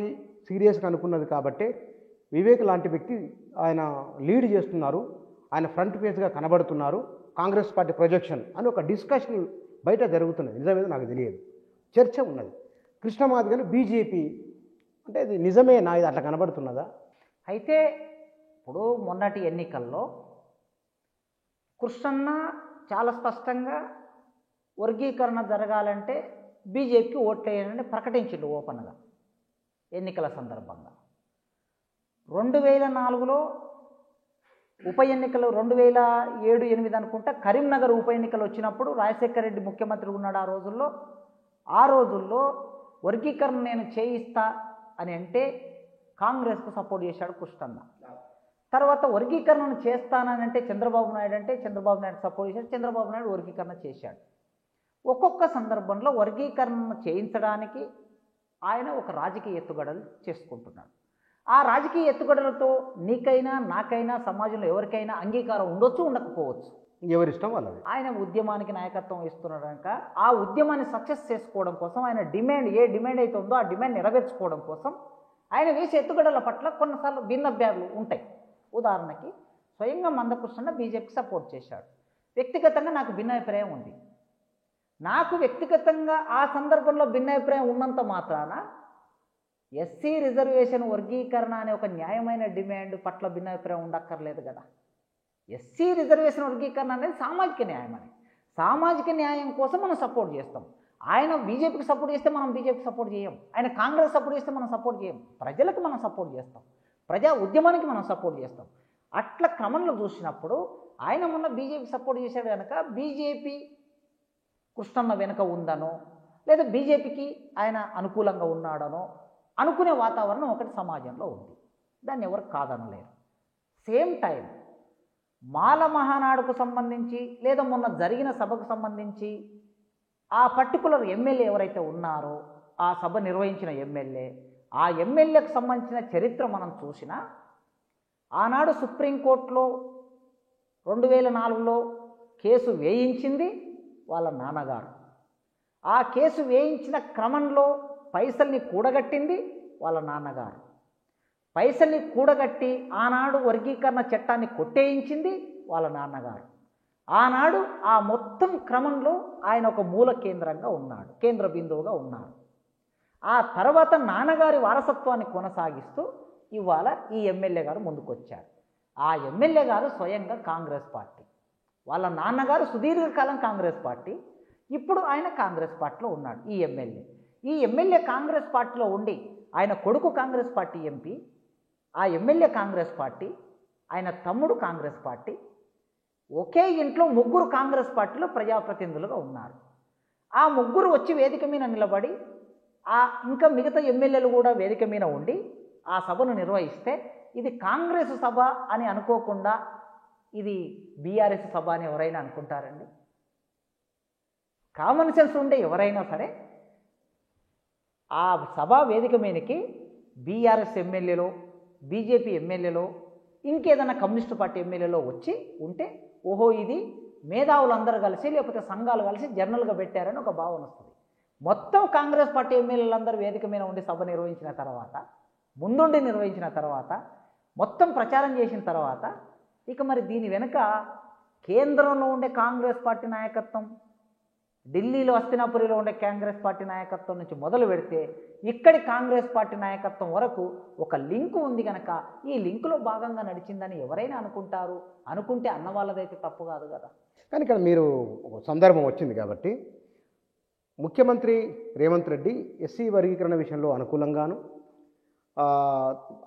సీరియస్గా అనుకున్నది కాబట్టి వివేక్ లాంటి వ్యక్తి ఆయన లీడ్ చేస్తున్నారు, ఆయన ఫ్రంట్ పేజ్గా కనబడుతున్నారు, కాంగ్రెస్ పార్టీ ప్రొజెక్షన్ అని ఒక డిస్కషన్ బయట జరుగుతున్నది. నిజమేదో నాకు తెలియదు, చర్చ ఉన్నది. కృష్ణ మాదిగను బీజేపీ అంటే ఇది నిజమేనా? ఇది అట్లా కనబడుతున్నదా? అయితే ఇప్పుడు మొన్నటి ఎన్నికల్లో కృష్ణన్న చాలా స్పష్టంగా వర్గీకరణ జరగాలంటే బీజేపీకి ఓట్లేయనని ప్రకటించిండు ఓపెన్గా ఎన్నికల సందర్భంగా. 2004లో ఉప ఎన్నికలు, 2007-8 అనుకుంటా కరీంనగర్ ఉప ఎన్నికలు వచ్చినప్పుడు రాజశేఖర రెడ్డి ముఖ్యమంత్రి ఉన్నాడు ఆ రోజుల్లో వర్గీకరణ నేను చేయిస్తా అని అంటే కాంగ్రెస్కు సపోర్ట్ చేశాడు కృష్ణన్న. తర్వాత వర్గీకరణను చేస్తానని అంటే చంద్రబాబు నాయుడు సపోర్ట్ చేశాడు, చంద్రబాబు నాయుడు వర్గీకరణ చేశాడు. ఒక్కొక్క సందర్భంలో వర్గీకరణ చేయించడానికి ఆయన ఒక రాజకీయ ఎత్తుగడలు చేసుకుంటున్నాడు. ఆ రాజకీయ ఎత్తుగడలతో నీకైనా నాకైనా సమాజంలో ఎవరికైనా అంగీకారం ఉండొచ్చు, ఉండకపోవచ్చు, ఎవరిష్టం వాళ్ళది. ఆయన ఉద్యమానికి నాయకత్వం ఇస్తున్నాడు కనుక ఆ ఉద్యమాన్ని సక్సెస్ చేసుకోవడం కోసం ఆయన ఏ డిమాండ్ అయితే ఉందో ఆ డిమాండ్ నెరవేర్చుకోవడం కోసం ఆయన వేసే ఎత్తుగడల పట్ల కొన్నిసార్లు భిన్నాభిప్రాయాలు ఉంటాయి. ఉదాహరణకి స్వయంగా మందకృష్ణ బీజేపీకి సపోర్ట్ చేశాడు. వ్యక్తిగతంగా నాకు భిన్నాభిప్రాయం ఉంది. నాకు వ్యక్తిగతంగా ఆ సందర్భంలో భిన్నాభిప్రాయం ఉన్నంత మాత్రాన ఎస్సీ రిజర్వేషన్ వర్గీకరణ అనే ఒక న్యాయమైన డిమాండ్ పట్ల భిన్నాభిప్రాయం ఉండక్కర్లేదు కదా. ఎస్సీ రిజర్వేషన్ వర్గీకరణ అనేది సామాజిక న్యాయం. అని సామాజిక న్యాయం కోసం మనం సపోర్ట్ చేస్తాం. ఆయన బీజేపీకి సపోర్ట్ చేస్తే మనం బీజేపీకి సపోర్ట్ చేయం, ఆయన కాంగ్రెస్ సపోర్ట్ చేస్తే మనం సపోర్ట్ చేయం. ప్రజలకు మనం సపోర్ట్ చేస్తాం, ప్రజా ఉద్యమానికి మనం సపోర్ట్ చేస్తాం. అట్లా క్రమంలో చూసినప్పుడు ఆయన మొన్న బీజేపీకి సపోర్ట్ చేశాడు కనుక బీజేపీ కృష్ణన్న వెనుక ఉందనో లేదా బీజేపీకి ఆయన అనుకూలంగా ఉన్నాడనో అనుకునే వాతావరణం ఒకటి సమాజంలో ఉంది. దాన్ని ఎవరు కాదనలేరు. సేమ్ టైం మాల మహానాడుకు సంబంధించి లేదా మొన్న జరిగిన సభకు సంబంధించి ఆ పర్టికులర్ ఎమ్మెల్యే ఎవరైతే ఉన్నారో ఆ సభ నిర్వహించిన ఆ ఎమ్మెల్యేకు సంబంధించిన చరిత్ర మనం చూసినా ఆనాడు సుప్రీంకోర్టులో 2004లో కేసు వేయించింది వాళ్ళ నాన్నగారు. ఆ కేసు వేయించిన క్రమంలో పైసల్ని కూడగట్టింది వాళ్ళ నాన్నగారు. పైసల్ని కూడగట్టి ఆనాడు వర్గీకరణ చట్టాన్ని కొట్టేయించింది వాళ్ళ నాన్నగారు. ఆనాడు ఆ మొత్తం క్రమంలో ఆయన ఒక మూల కేంద్రంగా ఉన్నాడు, కేంద్ర బిందువుగా ఉన్నారు. ఆ తర్వాత నాన్నగారి వారసత్వాన్ని కొనసాగిస్తూ ఇవాళ ఈ ఎమ్మెల్యే గారు ముందుకొచ్చారు. ఆ ఎమ్మెల్యే గారు స్వయంగా కాంగ్రెస్ పార్టీ, వాళ్ళ నాన్నగారు సుదీర్ఘకాలం కాంగ్రెస్ పార్టీ, ఇప్పుడు ఆయన కాంగ్రెస్ పార్టీలో ఉన్నాడు. ఈ ఎమ్మెల్యే కాంగ్రెస్ పార్టీలో ఉండి ఆయన కొడుకు కాంగ్రెస్ పార్టీ ఎంపీ, ఆ ఎమ్మెల్యే కాంగ్రెస్ పార్టీ, ఆయన తమ్ముడు కాంగ్రెస్ పార్టీ, ఒకే ఇంట్లో ముగ్గురు కాంగ్రెస్ పార్టీలో ప్రజాప్రతినిధులుగా ఉన్నారు. ఆ ముగ్గురు వచ్చి వేదిక మీద నిలబడి ఇంకా మిగతా ఎమ్మెల్యేలు కూడా వేదిక మీద ఉండి ఆ సభను నిర్వహిస్తే ఇది కాంగ్రెస్ సభ అని అనుకోకుండా ఇది బీఆర్ఎస్ సభ అని ఎవరైనా అనుకుంటారండి? కామన్ సెన్స్ ఉండే ఎవరైనా సరే ఆ సభా వేదిక మీదకి బీఆర్ఎస్ ఎమ్మెల్యేలో, బీజేపీ ఎమ్మెల్యేలో, ఇంకేదైనా కమ్యూనిస్టు పార్టీ ఎమ్మెల్యేలో వచ్చి ఉంటే ఓహో ఇది మేధావులందరూ కలిసి లేకపోతే సంఘాలు కలిసి జర్నల్గా పెట్టారని ఒక భావన వస్తుంది. మొత్తం కాంగ్రెస్ పార్టీ ఎమ్మెల్యేలందరూ వేదిక మీద ఉండి సభ నిర్వహించిన తర్వాత, ముందుండి నిర్వహించిన తర్వాత, మొత్తం ప్రచారం చేసిన తర్వాత ఇక మరి దీని వెనుక కేంద్రంలో ఉండే కాంగ్రెస్ పార్టీ నాయకత్వం, ఢిల్లీలో హస్తినాపురిలో ఉండే కాంగ్రెస్ పార్టీ నాయకత్వం నుంచి మొదలు పెడితే ఇక్కడి కాంగ్రెస్ పార్టీ నాయకత్వం వరకు ఒక లింకు ఉంది కనుక ఈ లింకులో భాగంగా నడిచిందని ఎవరైనా అనుకుంటారు. అనుకుంటే అన్న వాళ్ళదైతే తప్పు కాదు కదా. కానీ ఇక్కడ మీరు ఒక సందర్భం వచ్చింది కాబట్టి ముఖ్యమంత్రి రేవంత్ రెడ్డి ఎస్సీ వర్గీకరణ విషయంలో అనుకూలంగాను,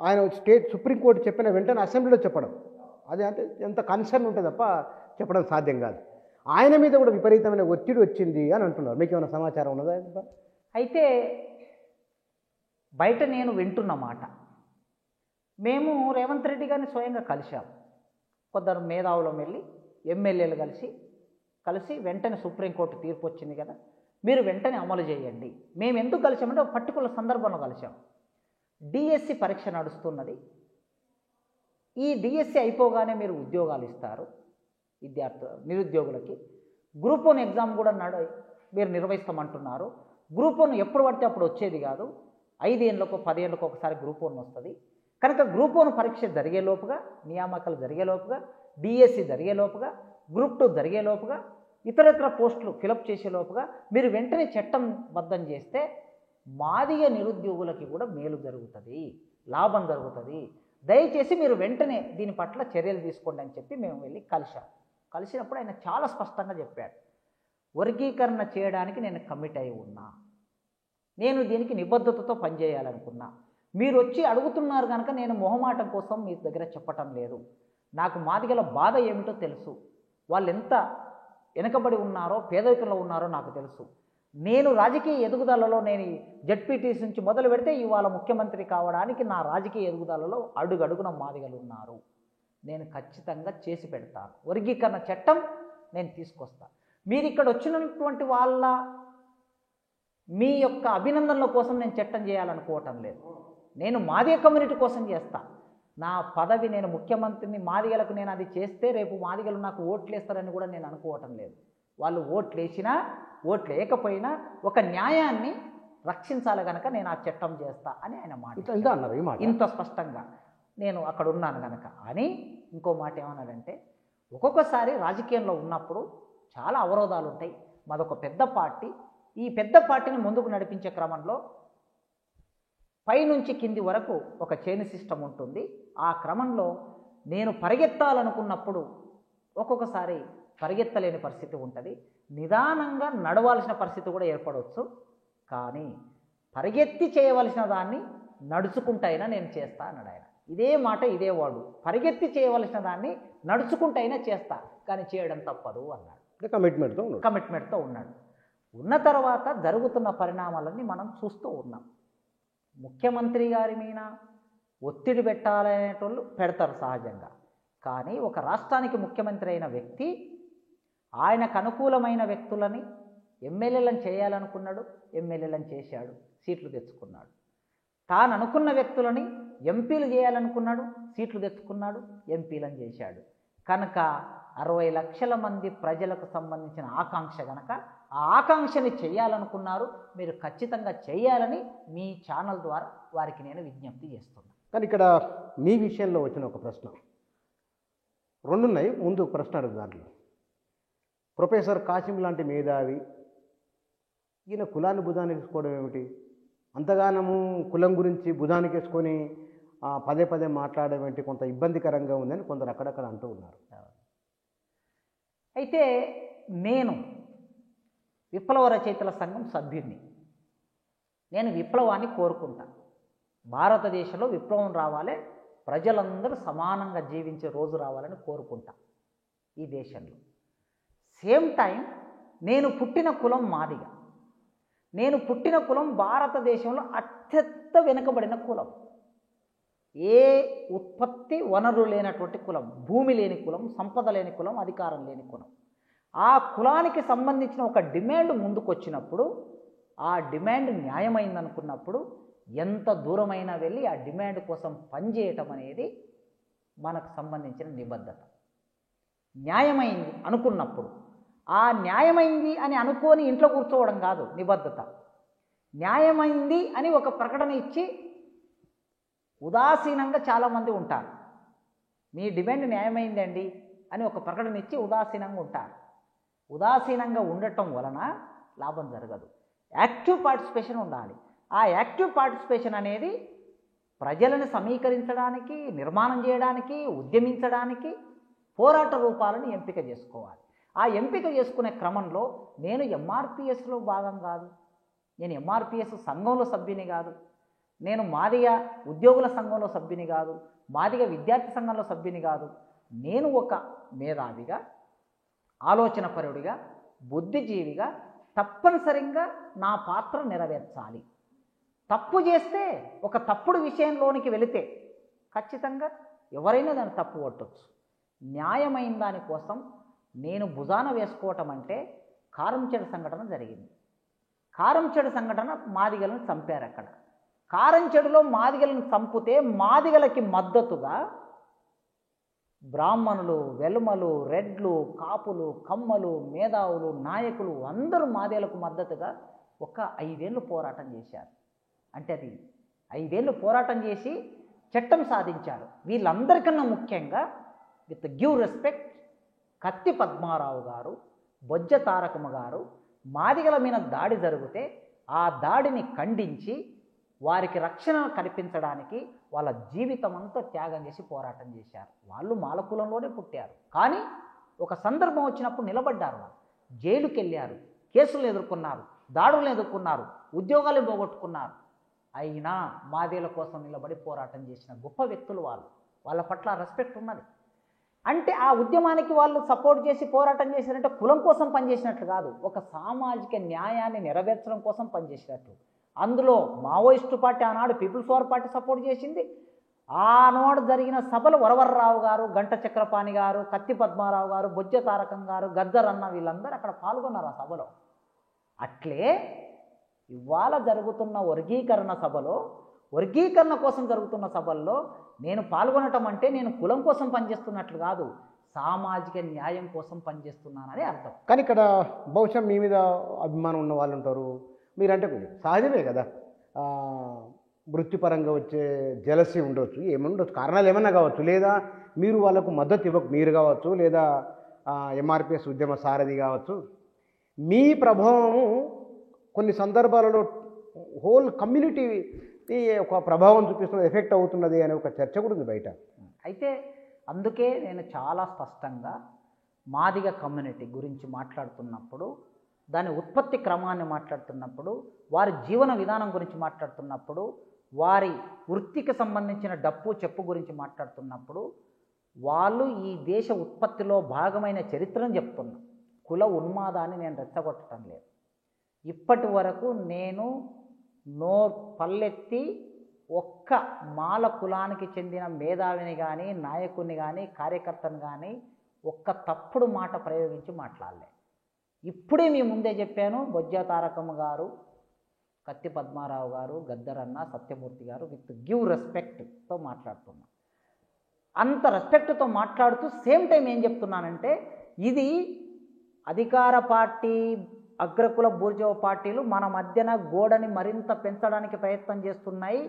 ఆయన సుప్రీంకోర్టు చెప్పిన వెంటనే అసెంబ్లీలో చెప్పడం, అది అంటే ఎంత కన్సర్న్ ఉంటుంది తప్ప చెప్పడం సాధ్యం కాదు. ఆయన మీద కూడా విపరీతమైన ఒత్తిడి వచ్చింది అని అంటున్నారు. మీకు ఏమైనా సమాచారం ఉన్నదా? అయితే బయట నేను వింటున్న మాట, మేము రేవంత్ రెడ్డి గారిని స్వయంగా కలిశాం. కొందరు మేధావులం వెళ్ళి ఎమ్మెల్యేలు కలిసి వెంటనే సుప్రీంకోర్టు తీర్పు వచ్చింది కదా, మీరు వెంటనే అమలు చేయండి. మేము ఎందుకు కలిసామంటే ఒక పర్టికులర్ సందర్భంలో కలిసాం. డిఎస్సి పరీక్ష నడుస్తున్నది. ఈ డిఎస్సి అయిపోగానే మీరు ఉద్యోగాలు ఇస్తారు నిరుద్యోగులకి. గ్రూప్ 1 ఎగ్జామ్ కూడా మీరు నిర్వహిస్తామంటున్నారు. గ్రూప్ 1 ఎప్పుడు పడితే అప్పుడు వచ్చేది కాదు, 5 ఏళ్ళకో 10 ఏళ్ళకో ఒకసారి గ్రూప్ 1 వస్తుంది. కనుక గ్రూప్ 1 పరీక్ష జరిగేలోపుగా, నియామకాలు జరిగేలోపుగా, డిఎస్సి జరిగేలోపుగా, గ్రూప్ 2 జరిగేలోపుగా, ఇతరత్ర పోస్టులు ఫిలప్ చేసేలోపుగా మీరు వెంటనే చట్టం బద్ధం చేస్తే మాదిగ నిరుద్యోగులకి కూడా మేలు జరుగుతుంది, లాభం జరుగుతుంది. దయచేసి మీరు వెంటనే దీని పట్ల చర్యలు తీసుకోండి అని చెప్పి మేము వెళ్ళి కలిసినప్పుడు ఆయన చాలా స్పష్టంగా చెప్పాడు, వర్గీకరణ చేయడానికి నేను కమిట్ అయి ఉన్నా, నేను దీనికి నిబద్ధతతో పనిచేయాలనుకున్నా. మీరు వచ్చి అడుగుతున్నారు కనుక నేను మొహమాటం కోసం మీ దగ్గర చెప్పటం లేదు. నాకు మాదిగల బాధ ఏమిటో తెలుసు, వాళ్ళు ఎంత వెనకబడి ఉన్నారో, పేదరికంలో ఉన్నారో నాకు తెలుసు. నేను రాజకీయ ఎదుగుదలలో నేను జడ్పీటీసీ నుంచి మొదలు పెడితే ఇవాళ ముఖ్యమంత్రి కావడానికి నా రాజకీయ ఎదుగుదలలో అడుగడుగున మాదిగలు ఉన్నారు. నేను ఖచ్చితంగా చేసి పెడతాను, వర్గీకరణ చట్టం నేను తీసుకొస్తాను. మీరు ఇక్కడ వచ్చినటువంటి మీ యొక్క అభినందనల కోసం నేను చట్టం చేయాలనుకోవటం లేదు. నేను మాదిగ కమ్యూనిటీ కోసం చేస్తా. నా పదవి, నేను ముఖ్యమంత్రిని, మాదిగలకు నేను అది చేస్తే రేపు మాదిగలు నాకు ఓట్లు వేస్తారని కూడా నేను అనుకోవటం లేదు. వాళ్ళు ఓట్లు వేసినా ఓట్లు వేయకపోయినా ఒక న్యాయాన్ని రక్షించాలి కనుక నేను ఆ చట్టం చేస్తా అని ఆయన మాట ఇంత స్పష్టంగా నేను అక్కడ ఉన్నాను కనుక అని. ఇంకో మాట ఏమన్నాడంటే, ఒక్కొక్కసారి రాజకీయంలో ఉన్నప్పుడు చాలా అవరోధాలు ఉంటాయి. మాదొక పెద్ద పార్టీ, ఈ పెద్ద పార్టీని ముందుకు నడిపించే క్రమంలో పైనుంచి కింది వరకు ఒక చైన్ సిస్టమ్ ఉంటుంది. ఆ క్రమంలో నేను పరిగెత్తాలనుకున్నప్పుడు ఒక్కొక్కసారి పరిగెత్తలేని పరిస్థితి ఉంటుంది, నిదానంగా నడవాల్సిన పరిస్థితి కూడా ఏర్పడవచ్చు. కానీ పరిగెత్తి చేయవలసిన దాన్ని నడుచుకుంటైనా నేను చేస్తా అన్నాడు ఆయన. ఇదే మాట, ఇదే వాడు, పరిగెత్తి చేయవలసిన దాన్ని నడుచుకుంటైనా చేస్తా, కానీ చేయడం తప్పదు అన్నాడు. కమిట్మెంట్తో ఉన్నాడు. ఉన్న తర్వాత జరుగుతున్న పరిణామాలన్నీ మనం చూస్తూ ఉన్నాం. ముఖ్యమంత్రి గారి మీద ఒత్తిడి పెట్టాలనేటోళ్ళు పెడతారు సహజంగా. కానీ ఒక రాష్ట్రానికి ముఖ్యమంత్రి అయిన వ్యక్తి ఆయనకు అనుకూలమైన వ్యక్తులని ఎమ్మెల్యేలను చేయాలనుకున్నాడు, ఎమ్మెల్యేలను చేశాడు, సీట్లు తెచ్చుకున్నాడు. తాను అనుకున్న వ్యక్తులని ఎంపీలు చేయాలనుకున్నాడు, సీట్లు తెచ్చుకున్నాడు, ఎంపీలను చేశాడు. కనుక 60 లక్షల మంది ప్రజలకు సంబంధించిన ఆకాంక్ష కనుక ఆ ఆకాంక్షని చేయాలనుకున్నారు. మీరు ఖచ్చితంగా చేయాలని మీ ఛానల్ ద్వారా వారికి నేను విజ్ఞప్తి చేస్తున్నాను. కానీ ఇక్కడ మీ విషయంలో వచ్చిన ఒక ప్రశ్న, రెండు ఉన్నాయి. ముందు ప్రశ్న అడుగు దాంట్లో. ప్రొఫెసర్ కాసిం లాంటి మేధావి ఈయన కులాన్ని భుజానికి వేసుకోవడం ఏమిటి? అంతగానము కులం గురించి భుజానికి వేసుకొని పదే పదే మాట్లాడడం ఏంటి? కొంత ఇబ్బందికరంగా ఉందని కొందరు అక్కడక్కడ అంటూ ఉన్నారు. అయితే నేను విప్లవ రచయితల సంఘం సభ్యుడిని. నేను విప్లవాన్ని కోరుకుంటా. భారతదేశంలో విప్లవం రావాలి, ప్రజలందరూ సమానంగా జీవించే రోజు రావాలని కోరుకుంటా ఈ దేశంలో. సేమ్ టైం నేను పుట్టిన కులం మాదిగ. నేను పుట్టిన కులం భారతదేశంలో అత్యంత వెనుకబడిన కులం. ఏ ఉత్పత్తి వనరు లేనటువంటి కులం, భూమి లేని కులం, సంపద లేని కులం, అధికారం లేని కులం. ఆ కులానికి సంబంధించిన ఒక డిమాండ్ ముందుకొచ్చినప్పుడు, ఆ డిమాండ్ న్యాయమైందనుకున్నప్పుడు ఎంత దూరమైనా వెళ్ళి ఆ డిమాండ్ కోసం పనిచేయటం అనేది మనకు సంబంధించిన నిబద్ధత. న్యాయమైంది అనుకున్నప్పుడు, ఆ న్యాయమైంది అని అనుకోని ఇంట్లో కూర్చోవడం కాదు నిబద్ధత. న్యాయమైంది అని ఒక ప్రకటన ఇచ్చి ఉదాసీనంగా చాలామంది ఉంటారు. మీ డిమాండ్ న్యాయమైందండి అని ఒక ప్రకటన ఇచ్చి ఉదాసీనంగా ఉంటారు. ఉదాసీనంగా ఉండటం వలన లాభం జరగదు. యాక్టివ్ పార్టిసిపేషన్ ఉండాలి. ఆ యాక్టివ్ పార్టిసిపేషన్ అనేది ప్రజలను సమీకరించడానికి, నిర్మాణం చేయడానికి, ఉద్యమించడానికి పోరాట రూపాలను ఎంపిక చేసుకోవాలి. ఆ ఎంపిక చేసుకునే క్రమంలో నేను ఎంఆర్పిఎస్లో భాగం కాదు, నేను ఎంఆర్పిఎస్ సంఘంలో సభ్యుని కాదు, నేను మాదిగ ఉద్యోగుల సంఘంలో సభ్యుని కాదు, మాదిగ విద్యార్థి సంఘంలో సభ్యుని కాదు. నేను ఒక మేధావిగా, ఆలోచనపరుడిగా, బుద్ధిజీవిగా తప్పనిసరిగా నా పాత్ర నెరవేర్చాలి. తప్పు చేస్తే, ఒక తప్పుడు విషయంలోనికి వెళితే ఖచ్చితంగా ఎవరైనా దాన్ని తప్పు పట్టవచ్చు. న్యాయమైన దానికోసం నేను భుజాన వేసుకోవటం అంటే కారంచెడు సంఘటన జరిగింది. కారంచెడు సంఘటన మాదిగలను చంపారు. అక్కడ కారంచెడులో మాదిగలను చంపితే మాదిగలకి మద్దతుగా బ్రాహ్మణులు, వెలుమలు, రెడ్లు, కాపులు, కమ్మలు, మేధావులు, నాయకులు అందరూ మాదిగలకు మద్దతుగా ఒక 5 ఏళ్ళు పోరాటం చేశారు. అంటే అది 5 ఏళ్ళు పోరాటం చేసి చట్టం సాధించారు. వీళ్ళందరికన్నా ముఖ్యంగా విత్ గివ్ రెస్పెక్ట్ కత్తి పద్మారావు గారు, బొజ్జ తారకమ్మ గారు మాదిగల మీద దాడి జరిగితే ఆ దాడిని ఖండించి వారికి రక్షణ కల్పించడానికి వాళ్ళ జీవితం అంతా త్యాగం చేసి పోరాటం చేశారు. వాళ్ళు మాలకులంలోనే పుట్టారు, కానీ ఒక సందర్భం వచ్చినప్పుడు నిలబడ్డారు. వాళ్ళు జైలుకి వెళ్ళారు, కేసులు ఎదుర్కొన్నారు, దాడులను ఎదుర్కొన్నారు, ఉద్యోగాలు పోగొట్టుకున్నారు. అయినా మాదిగల కోసం నిలబడి పోరాటం చేసిన గొప్ప వ్యక్తులు వాళ్ళు. వాళ్ళ పట్ల రెస్పెక్ట్ ఉన్నది. అంటే ఆ ఉద్యమానికి వాళ్ళు సపోర్ట్ చేసి పోరాటం చేసినట్టే కులం కోసం పనిచేసినట్లు కాదు, ఒక సామాజిక న్యాయాన్ని నెరవేర్చడం కోసం పనిచేసినట్లు. అందులో మావోయిస్టు పార్టీ ఆనాడు పీపుల్స్ వార్ పార్టీ సపోర్ట్ చేసింది. ఆనాడు జరిగిన సభలు వరవర్రావు గారు, గంట చక్రపాణి గారు, కత్తి పద్మారావు గారు, బొజ్జ తారకం గారు, గద్దర్ అన్న వీళ్ళందరూ అక్కడ పాల్గొన్నారు ఆ సభలో. అట్లే ఇవాళ జరుగుతున్న వర్గీకరణ సభలో, వర్గీకరణ కోసం జరుగుతున్న సభల్లో నేను పాల్గొనటం అంటే నేను కులం కోసం పనిచేస్తున్నట్లు కాదు, సామాజిక న్యాయం కోసం పనిచేస్తున్నానని అర్థం. కానీ ఇక్కడ బహుశా మీ మీద అభిమానం ఉన్న వాళ్ళు ఉంటారు. మీరంటే సహజమే కదా, వృత్తిపరంగా వచ్చే జలసి ఉండొచ్చు, ఏముండొచ్చు, కారణాలు ఏమన్నా కావచ్చు. లేదా మీరు వాళ్ళకు మద్దతు ఇవ్వకు, మీరు కావచ్చు, లేదా ఎంఆర్పిఎస్ ఉద్యమ సారథి కావచ్చు. మీ ప్రభావం కొన్ని సందర్భాలలో హోల్ కమ్యూనిటీ ఒక ప్రభావం చూపిస్తున్నది, ఎఫెక్ట్ అవుతున్నది అనే ఒక చర్చ కూడా ఉంది బయట. అయితే అందుకే నేను చాలా స్పష్టంగా మాదిగ కమ్యూనిటీ గురించి మాట్లాడుతున్నప్పుడు, దాని ఉత్పత్తి క్రమాన్ని మాట్లాడుతున్నప్పుడు, వారి జీవన విధానం గురించి మాట్లాడుతున్నప్పుడు, వారి వృత్తికి సంబంధించిన డప్పు చెప్పు గురించి మాట్లాడుతున్నప్పుడు, వాళ్ళు ఈ దేశ ఉత్పత్తిలో భాగమైన చరిత్రను చెప్తున్నా. కుల ఉన్మాదాన్ని నేను రెచ్చగొట్టడం లేదు. ఇప్పటి వరకు నేను పల్లెత్తి ఒక్క మాల కులానికి చెందిన మేధావిని కానీ, నాయకుడిని కానీ, కార్యకర్తను కానీ ఒక్క తప్పుడు మాట ప్రయోగించి మాట్లాడలే. ఇప్పుడే మీ ముందే చెప్పాను, బొజ్జ తారకమ్మ గారు, కత్తి పద్మారావు గారు, గద్దరన్న, సత్యమూర్తి గారు విత్ గివ్ రెస్పెక్ట్తో మాట్లాడుతున్నా. అంత రెస్పెక్ట్తో మాట్లాడుతూ సేమ్ టైం ఏం చెప్తున్నానంటే, ఇది అధికార పార్టీ, అగ్రకుల బూర్జవ పార్టీలు మన మధ్యన గోడని మరింత పెంచడానికి ప్రయత్నం చేస్తున్నాయి.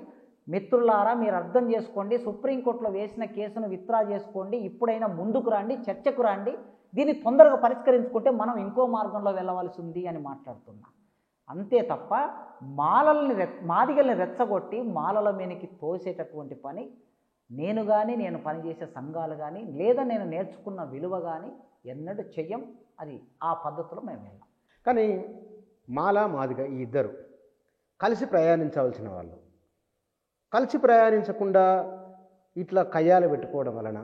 మిత్రులారా, మీరు అర్థం చేసుకోండి, సుప్రీంకోర్టులో వేసిన కేసును విత్డ్రా చేసుకోండి, ఇప్పుడైనా ముందుకు రండి, చర్చకు రండి, దీన్ని తొందరగా పరిష్కరించుకుంటే మనం ఇంకో మార్గంలో వెళ్ళవలసి ఉంది అని మాట్లాడుతున్నా. అంతే తప్ప మాదిగల్ని రెచ్చగొట్టి మాలల మీదకి తోసేటటువంటి పని నేను పనిచేసే సంఘాలు కానీ లేదా నేను నేర్చుకున్న విలువ కానీ ఎన్నడూ చెయ్యం. అది ఆ పద్ధతిలో మేము వెళ్ళాం. కానీ మాల మాదిగ ఈ ఇద్దరు కలిసి ప్రయాణించవలసిన వాళ్ళు కలిసి ప్రయాణించకుండా ఇట్లా కయ్యాలు పెట్టుకోవడం వలన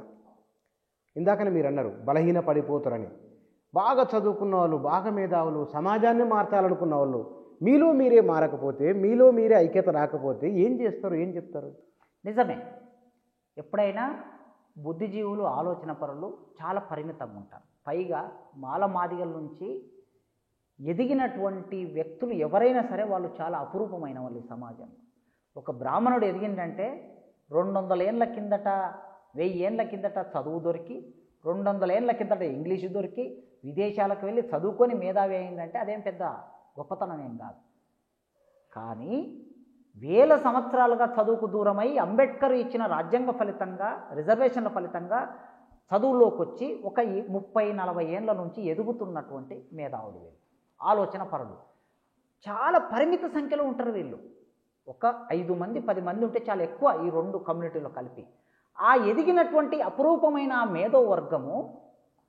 ఇందాకనే మీరు అన్నారు బలహీన పడిపోతారని. బాగా చదువుకున్న వాళ్ళు, బాగా మేధావులు, సమాజాన్ని మార్చాలనుకున్న వాళ్ళు మీలో మీరే మారకపోతే, మీలో మీరే ఐక్యత రాకపోతే ఏం చేస్తారు, ఏం చెప్తారు? నిజమే. ఎప్పుడైనా బుద్ధిజీవులు, ఆలోచన పరులు చాలా పరిమితంగా ఉంటారు. పైగా మాల మాదిగల నుంచి ఎదిగినటువంటి వ్యక్తులు ఎవరైనా సరే వాళ్ళు చాలా అపురూపమైన వాళ్ళు ఈ సమాజంలో. ఒక బ్రాహ్మణుడు ఎదిగిందంటే 200 ఏళ్ళ కిందట, 1000 ఏళ్ళ కిందట చదువు దొరికి, 200 ఏళ్ళ కిందట ఇంగ్లీషు దొరికి, విదేశాలకు వెళ్ళి చదువుకొని మేధావి అయిందంటే అదేం పెద్ద గొప్పతనం ఏం కాదు. కానీ 1000 సంవత్సరాలుగా చదువుకు దూరమై అంబేద్కర్ ఇచ్చిన రాజ్యాంగ ఫలితంగా, రిజర్వేషన్ల ఫలితంగా చదువులోకి వచ్చి ఒక 30-40 ఏళ్ళ నుంచి ఎదుగుతున్నటువంటి మేధావులు వీళ్ళు, ఆలోచన పరులు. చాలా పరిమిత సంఖ్యలో ఉంటారు వీళ్ళు. ఒక 5 మంది 10 మంది ఉంటే చాలా ఎక్కువ ఈ 2 కమ్యూనిటీలో కలిపి. ఆ ఎదిగినటువంటి అపురూపమైన మేధో వర్గము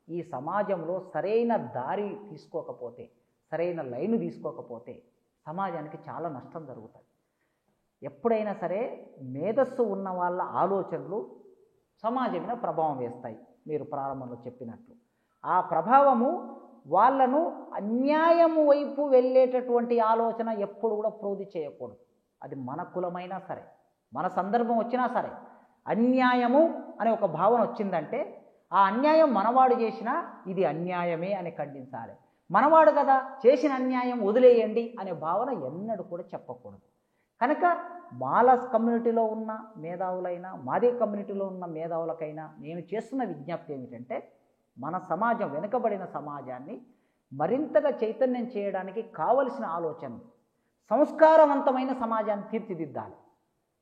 ఈ సమాజంలో సరైన దారి తీసుకోకపోతే, సరైన లైను తీసుకోకపోతే సమాజానికి చాలా నష్టం జరుగుతుంది. ఎప్పుడైనా సరే మేధస్సు ఉన్న వాళ్ళ ఆలోచనలు సమాజం మీద ప్రభావం వేస్తాయి. మీరు ప్రారంభంలో చెప్పినట్లు ఆ ప్రభావము వాళ్ళను అన్యాయము వైపు వెళ్ళేటటువంటి ఆలోచన ఎప్పుడు కూడా ప్రోధి చేయకూడదు. అది మన కులమైనా సరే, మన సందర్భం వచ్చినా సరే, అన్యాయము అనే ఒక భావన వచ్చిందంటే ఆ అన్యాయం మనవాడు చేసినా ఇది అన్యాయమే అని ఖండించాలి. మనవాడు కదా చేసిన అన్యాయం వదిలేయండి అనే భావన ఎన్నడూ కూడా చెప్పకూడదు. కనుక మాల కమ్యూనిటీలో ఉన్న మేధావులైనా, మాదిగ కమ్యూనిటీలో ఉన్న మేధావులకైనా నేను చేస్తున్న విజ్ఞప్తి ఏమిటంటే, మన సమాజం, వెనుకబడిన సమాజాన్ని మరింతగా చైతన్యం చేయడానికి కావలసిన ఆలోచనలు, సంస్కారవంతమైన సమాజాన్ని తీర్చిదిద్దాలి.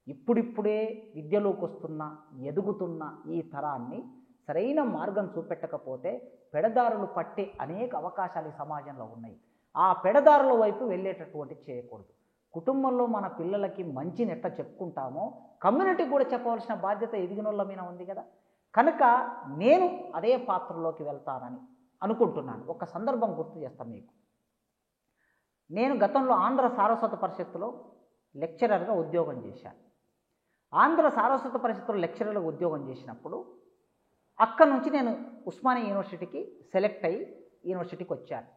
ఇప్పుడిప్పుడే విద్యలోకి వస్తున్న, ఎదుగుతున్న ఈ తరాన్ని సరైన మార్గం చూపెట్టకపోతే పెడదారులు పట్టే అనేక అవకాశాలు ఈ సమాజంలో ఉన్నాయి. ఆ పెడదారుల వైపు వెళ్ళేటటువంటి చేయకూడదు. కుటుంబంలో మన పిల్లలకి మంచిని ఎట్లా చెప్పుకుంటామో కమ్యూనిటీ కూడా చెప్పవలసిన బాధ్యత ఎదిగినోళ్ళ మీద ఉంది కదా. కనుక నేను అదే పాత్రలోకి వెళ్తానని అనుకుంటున్నాను. ఒక సందర్భం గుర్తు చేస్తాను మీకు. నేను గతంలో ఆంధ్ర సారస్వత పరిషత్తులో లెక్చరర్గా ఉద్యోగం చేశాను. ఆంధ్ర సారస్వత పరిషత్తులో లెక్చరర్గా ఉద్యోగం చేసినప్పుడు అక్కడ నుంచి నేను ఉస్మానియా యూనివర్సిటీకి సెలెక్ట్ అయ్యి యూనివర్సిటీకి వచ్చాను.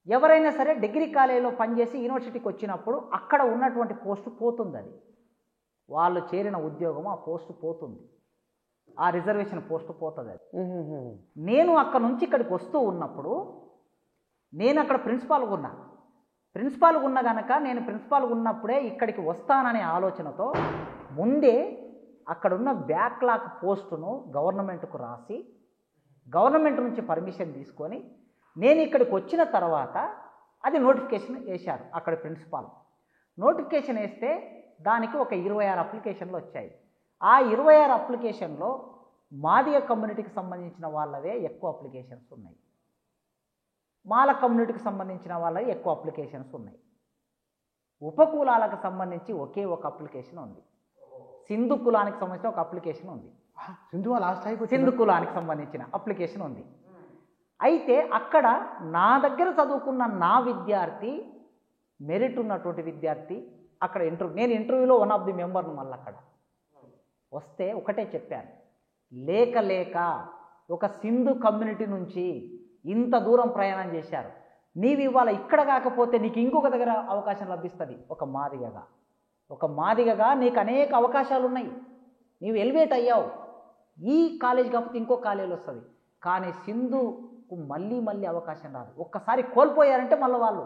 ఎవరైనా సరే డిగ్రీ కాలేజీలో పనిచేసి యూనివర్సిటీకి వచ్చినప్పుడు అక్కడ ఉన్నటువంటి పోస్టు పోతుంది. అది వాళ్ళు చేరిన ఉద్యోగం, ఆ పోస్టు పోతుంది, ఆ రిజర్వేషన్ పోస్టు పోతుంది. అది నేను అక్కడ నుంచి ఇక్కడికి వస్తూ ఉన్నప్పుడు నేను అక్కడ ప్రిన్సిపాల్గా ఉన్నా కనుక నేను ప్రిన్సిపాల్గా ఉన్నప్పుడే ఇక్కడికి వస్తాననే ఆలోచనతో ముందే అక్కడున్న బ్యాక్లాగ్ పోస్టును గవర్నమెంట్కు రాసి గవర్నమెంట్ నుంచి పర్మిషన్ తీసుకొని నేను ఇక్కడికి వచ్చిన తర్వాత అది నోటిఫికేషన్ వేశారు. అక్కడ ప్రిన్సిపాల్ నోటిఫికేషన్ వేస్తే దానికి ఒక 26 అప్లికేషన్లు వచ్చాయి. ఆ 26 అప్లికేషన్లో మాదిగ కమ్యూనిటీకి సంబంధించిన వాళ్ళవే ఎక్కువ అప్లికేషన్స్ ఉన్నాయి, మాల కమ్యూనిటీకి సంబంధించిన వాళ్ళవి ఎక్కువ అప్లికేషన్స్ ఉన్నాయి. ఉపకులాలకు సంబంధించి ఒకే ఒక అప్లికేషన్ ఉంది. సింధు కులానికి సంబంధించిన ఒక అప్లికేషన్ ఉంది. సింధు కులానికి సంబంధించిన అప్లికేషన్ ఉంది. అయితే అక్కడ నా దగ్గర చదువుకున్న నా విద్యార్థి, మెరిట్ ఉన్నటువంటి విద్యార్థి అక్కడ నేను ఇంటర్వ్యూలో వన్ ఆఫ్ ది మెంబర్ను. మళ్ళీ అక్కడ వస్తే ఒకటే చెప్పాను, లేక ఒక సింధు కమ్యూనిటీ నుంచి ఇంత దూరం ప్రయాణం చేశారు, నీవు ఇవాళ ఇక్కడ కాకపోతే నీకు ఇంకొక దగ్గర అవకాశం లభిస్తుంది. ఒక మాదిగగా నీకు అనేక అవకాశాలు ఉన్నాయి, నీవు ఎలివేట్ అయ్యావు, ఈ కాలేజ్ కాకపోతే ఇంకో కాలేజీలో వస్తుంది. కానీ సింధుకు మళ్ళీ అవకాశం రాదు. ఒక్కసారి కోల్పోయారంటే మళ్ళీ వాళ్ళు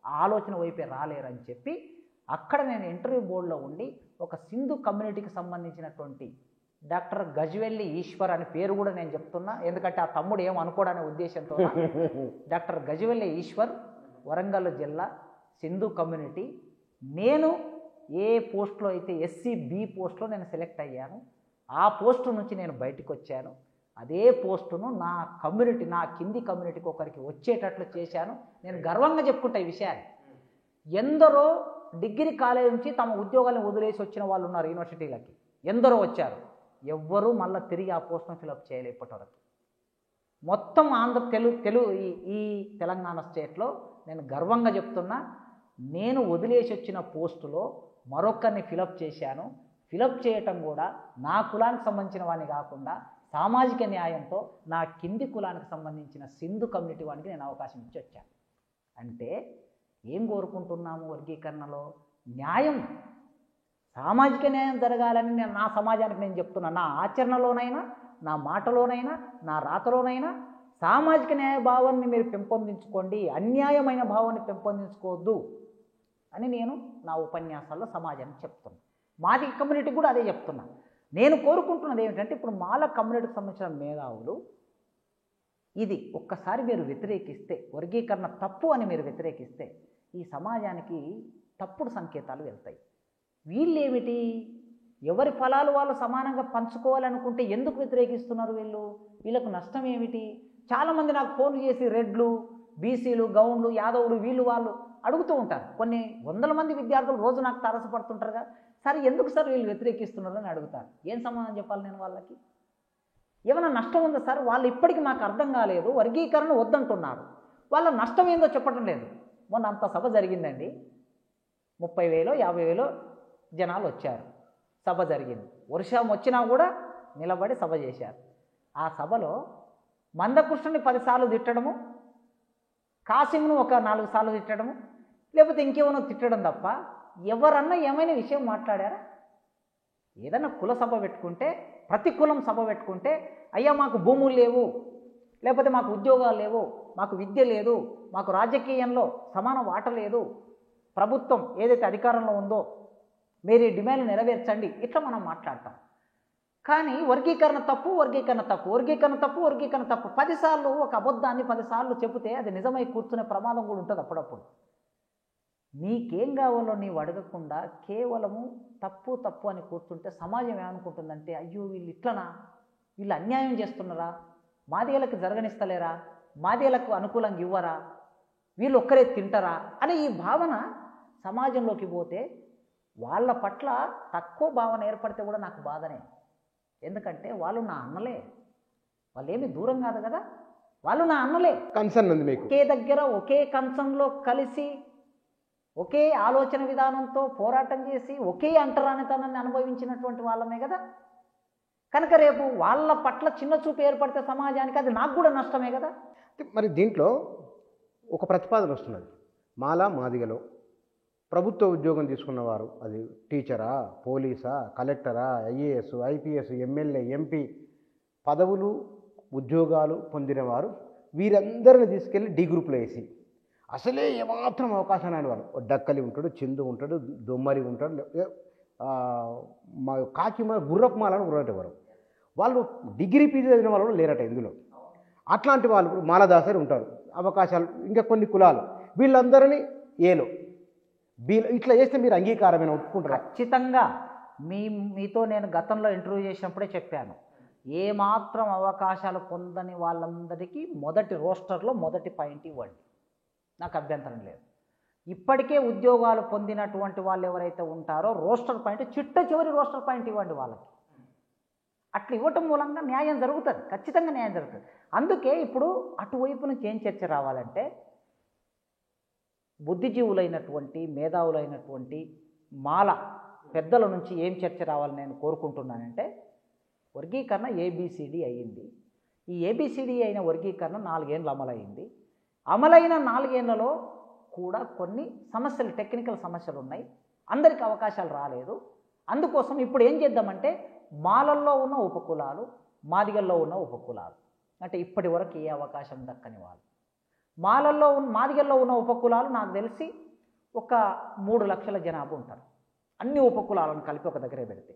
ఆ ఆలోచన వైపే రాలేరని చెప్పి అక్కడ నేను ఇంటర్వ్యూ బోర్డులో ఉండి ఒక సింధు కమ్యూనిటీకి సంబంధించినటువంటి డాక్టర్ గజ్వెల్లి ఈశ్వర్ అనే పేరు కూడా నేను చెప్తున్నా, ఎందుకంటే ఆ తమ్ముడు ఏం అనుకోడనే ఉద్దేశంతో. డాక్టర్ గజ్వెల్లి ఈశ్వర్, వరంగల్ జిల్లా, సింధు కమ్యూనిటీ. నేను ఏ పోస్ట్లో అయితే ఎస్సీ బి పోస్ట్లో నేను సెలెక్ట్ అయ్యాను, ఆ పోస్టు నుంచి నేను బయటకు వచ్చాను, అదే పోస్టును నా కమ్యూనిటీ, నా కింది కమ్యూనిటీకి ఒకరికి వచ్చేటట్లు చేశాను. నేను గర్వంగా చెప్పుకుంటా ఈ విషయాన్ని. ఎందరో డిగ్రీ కాలేజ్ నుంచి తమ ఉద్యోగాలను వదిలేసి వచ్చిన వాళ్ళు ఉన్నారు యూనివర్సిటీలకి, ఎందరో వచ్చారు. ఎవ్వరూ మళ్ళీ తిరిగి ఆ పోస్టును ఫిలప్ చేయలేదు ఇప్పటివరకు. మొత్తం ఈ తెలంగాణ స్టేట్లో నేను గర్వంగా చెప్తున్నా, నేను వదిలేసి వచ్చిన పోస్టులో మరొకరిని ఫిలప్ చేశాను. ఫిలప్ చేయటం కూడా నా కులానికి సంబంధించిన వాడిని కాకుండా సామాజిక న్యాయంతో నా కింది కులానికి సంబంధించిన సింధు కమ్యూనిటీ వానికి నేను అవకాశం ఇచ్చి వచ్చాను. అంటే ఏం కోరుకుంటున్నాము వర్గీకరణలో? న్యాయం, సామాజిక న్యాయం జరగాలని నేను నా సమాజానికి నేను చెప్తున్నా. నా ఆచరణలోనైనా, నా మాటలోనైనా, నా రాతలోనైనా సామాజిక న్యాయ భావాన్ని మీరు పెంపొందించుకోండి, అన్యాయమైన భావాన్ని పెంపొందించుకోవద్దు అని నేను నా ఉపన్యాసాల్లో సమాజానికి చెప్తున్నా. మాది కమ్యూనిటీకి కూడా అదే చెప్తున్నా. నేను కోరుకుంటున్నది ఏమిటంటే, ఇప్పుడు మాల కమ్యూనిటీకి సంబంధించిన మేధావులు ఇది ఒక్కసారి మీరు వ్యతిరేకిస్తే, వర్గీకరణ తప్పు అని మీరు వ్యతిరేకిస్తే ఈ సమాజానికి తప్పుడు సంకేతాలు వెళ్తాయి. వీళ్ళేమిటి, ఎవరి ఫలాలు వాళ్ళు సమానంగా పంచుకోవాలనుకుంటే ఎందుకు వ్యతిరేకిస్తున్నారు వీళ్ళకు నష్టం ఏమిటి? చాలామంది నాకు ఫోన్లు చేసి రెడ్లు, బీసీలు, గౌండ్లు, యాదవులు వీళ్ళు వాళ్ళు అడుగుతూ ఉంటారు. కొన్ని వందల మంది విద్యార్థులు రోజు నాకు తారసపడుతుంటారుగా, సరే ఎందుకు సార్ వీళ్ళు వ్యతిరేకిస్తున్నారు అని అడుగుతారు. ఏం సమాధానం చెప్పాలి నేను వాళ్ళకి? ఏమైనా నష్టం ఉందా సార్? వాళ్ళు ఇప్పటికీ మాకు అర్థం కాలేదు, వర్గీకరణ వద్దంటున్నారు, వాళ్ళ నష్టం ఏందో చెప్పడం లేదు. మొన్న అంత సభ జరిగిందండి, 30,000 50,000 జనాలు వచ్చారు, సభ జరిగింది. వర్షం వచ్చినా కూడా నిలబడి సభ చేశారు. ఆ సభలో మందకృష్ణుని 10 సార్లు తిట్టడము, కాసిమును ఒక 4 సార్లు తిట్టడము, లేకపోతే ఇంకేమైనా తిట్టడం తప్ప ఎవరన్నా ఏమైనా విషయం మాట్లాడారా? ఏదైనా కుల సభ పెట్టుకుంటే, ప్రతి కులం సభ పెట్టుకుంటే, అయ్యా మాకు భూములు లేవు, లేకపోతే మాకు ఉద్యోగాలు లేవు, మాకు విద్య లేదు, మాకు రాజకీయంలో సమాన వాట లేదు, ప్రభుత్వం ఏదైతే అధికారంలో ఉందో మీరు ఈ డిమాండ్లు నెరవేర్చండి, ఇట్లా మనం మాట్లాడతాం. కానీ వర్గీకరణ తప్పు, వర్గీకరణ తప్పు, వర్గీకరణ తప్పు, వర్గీకరణ తప్పు 10 సార్లు ఒక అబద్ధాన్ని 10 సార్లు చెబితే అది నిజమై కూర్చునే ప్రమాదం కూడా ఉంటుంది అప్పుడప్పుడు. నీకేం కావాలో నీవు అడగకుండా కేవలము తప్పు తప్పు అని కూర్చుంటే సమాజం ఏమనుకుంటుందంటే, అయ్యో వీళ్ళు ఇట్లనా, వీళ్ళు అన్యాయం చేస్తున్నారా, మాదిగలకు జరగనిస్తలేరా, మాదిగలకు అనుకూలంగా ఇవ్వరా, వీళ్ళు ఒక్కరే తింటారా అనే ఈ భావన సమాజంలోకి పోతే వాళ్ళ పట్ల తక్కువ భావన ఏర్పడితే కూడా నాకు బాధనే. ఎందుకంటే వాళ్ళు నా అన్నలే, వాళ్ళు ఏమి దూరం కాదు కదా, వాళ్ళు నా అన్నలే. కన్సర్న్ ఉంది మీకు. ఒకే దగ్గర ఒకే కంచంలో కలిసి ఒకే ఆలోచన విధానంతో పోరాటం చేసి ఒకే అంటరానితనాన్ని అనుభవించినటువంటి వాళ్ళమే కదా. కనుక రేపు వాళ్ళ పట్ల చిన్న చూపు ఏర్పడితే సమాజానికి అది నాకు కూడా నష్టమే కదా. మరి దీంట్లో ఒక ప్రతిపాదన వస్తున్నది, మాల మాదిగలో ప్రభుత్వ ఉద్యోగం తీసుకున్నవారు, అది టీచరా, పోలీసా, కలెక్టరా, ఐఏఎస్, ఐపీఎస్, ఎమ్మెల్యే, ఎంపీ పదవులు ఉద్యోగాలు పొందినవారు, వీరందరిని తీసుకెళ్ళి డి గ్రూప్లో వేసి అసలే ఏమాత్రం అవకాశం అని వాళ్ళు, డక్కలి ఉంటాడు, చిందు ఉంటాడు, దొమ్మరి ఉంటాడు, మా కాకిమాల గుర్రపు మాలని ఉండేవారు. వాళ్ళు డిగ్రీ పీజీ చదివిన వాళ్ళు లేరట ఇందులో. అట్లాంటి వాళ్ళు ఇప్పుడు మాలదాసరి ఉంటారు, అవకాశాలు ఇంకా కొన్ని కులాలు, వీళ్ళందరినీ ఏలో ఇట్లా చేస్తే మీరు అంగీకారమైన ఒప్పుకుంటారు? ఖచ్చితంగా. మీతో నేను గతంలో ఇంటర్వ్యూ చేసినప్పుడే చెప్పాను, ఏమాత్రం అవకాశాలు పొందని వాళ్ళందరికీ మొదటి రోస్టర్లో మొదటి పాయింట్ ఇవ్వండి, నాకు అభ్యంతరం లేదు. ఇప్పటికే ఉద్యోగాలు పొందినటువంటి వాళ్ళు ఎవరైతే ఉంటారో రోస్టర్ పాయింట్, చిట్ట చివరి రోస్టర్ పాయింట్ ఇవ్వండి వాళ్ళకి. అట్లా ఇవ్వటం మూలంగా న్యాయం జరుగుతుంది, ఖచ్చితంగా న్యాయం జరుగుతుంది. అందుకే ఇప్పుడు అటువైపు నుంచి ఏం చర్చ రావాలంటే, బుద్ధిజీవులైనటువంటి మేధావులైనటువంటి మాల పెద్దల నుంచి ఏం చర్చ రావాలని నేను కోరుకుంటున్నానంటే, వర్గీకరణ ఏబిసిడి అయ్యింది. ఈ ఏబిసిడి అయిన వర్గీకరణ 4 ఏళ్ళు అమలైంది. అమలైన 4 ఏళ్లలో కూడా కొన్ని సమస్యలు, టెక్నికల్ సమస్యలు ఉన్నాయి, అందరికీ అవకాశాలు రాలేదు. అందుకోసం ఇప్పుడు ఏం చేద్దామంటే, మాలల్లో ఉన్న ఉపకులాలు, మాదిగల్లో ఉన్న ఉపకులాలు, అంటే ఇప్పటి వరకు ఏ అవకాశం దక్కని వాళ్ళు, మాదిగల్లో ఉన్న ఉపకులాలు నాకు తెలిసి ఒక 3 లక్షల జనాభా ఉంటారు. అన్ని ఉపకులాలను కలిపి ఒక దగ్గరే పెడితే,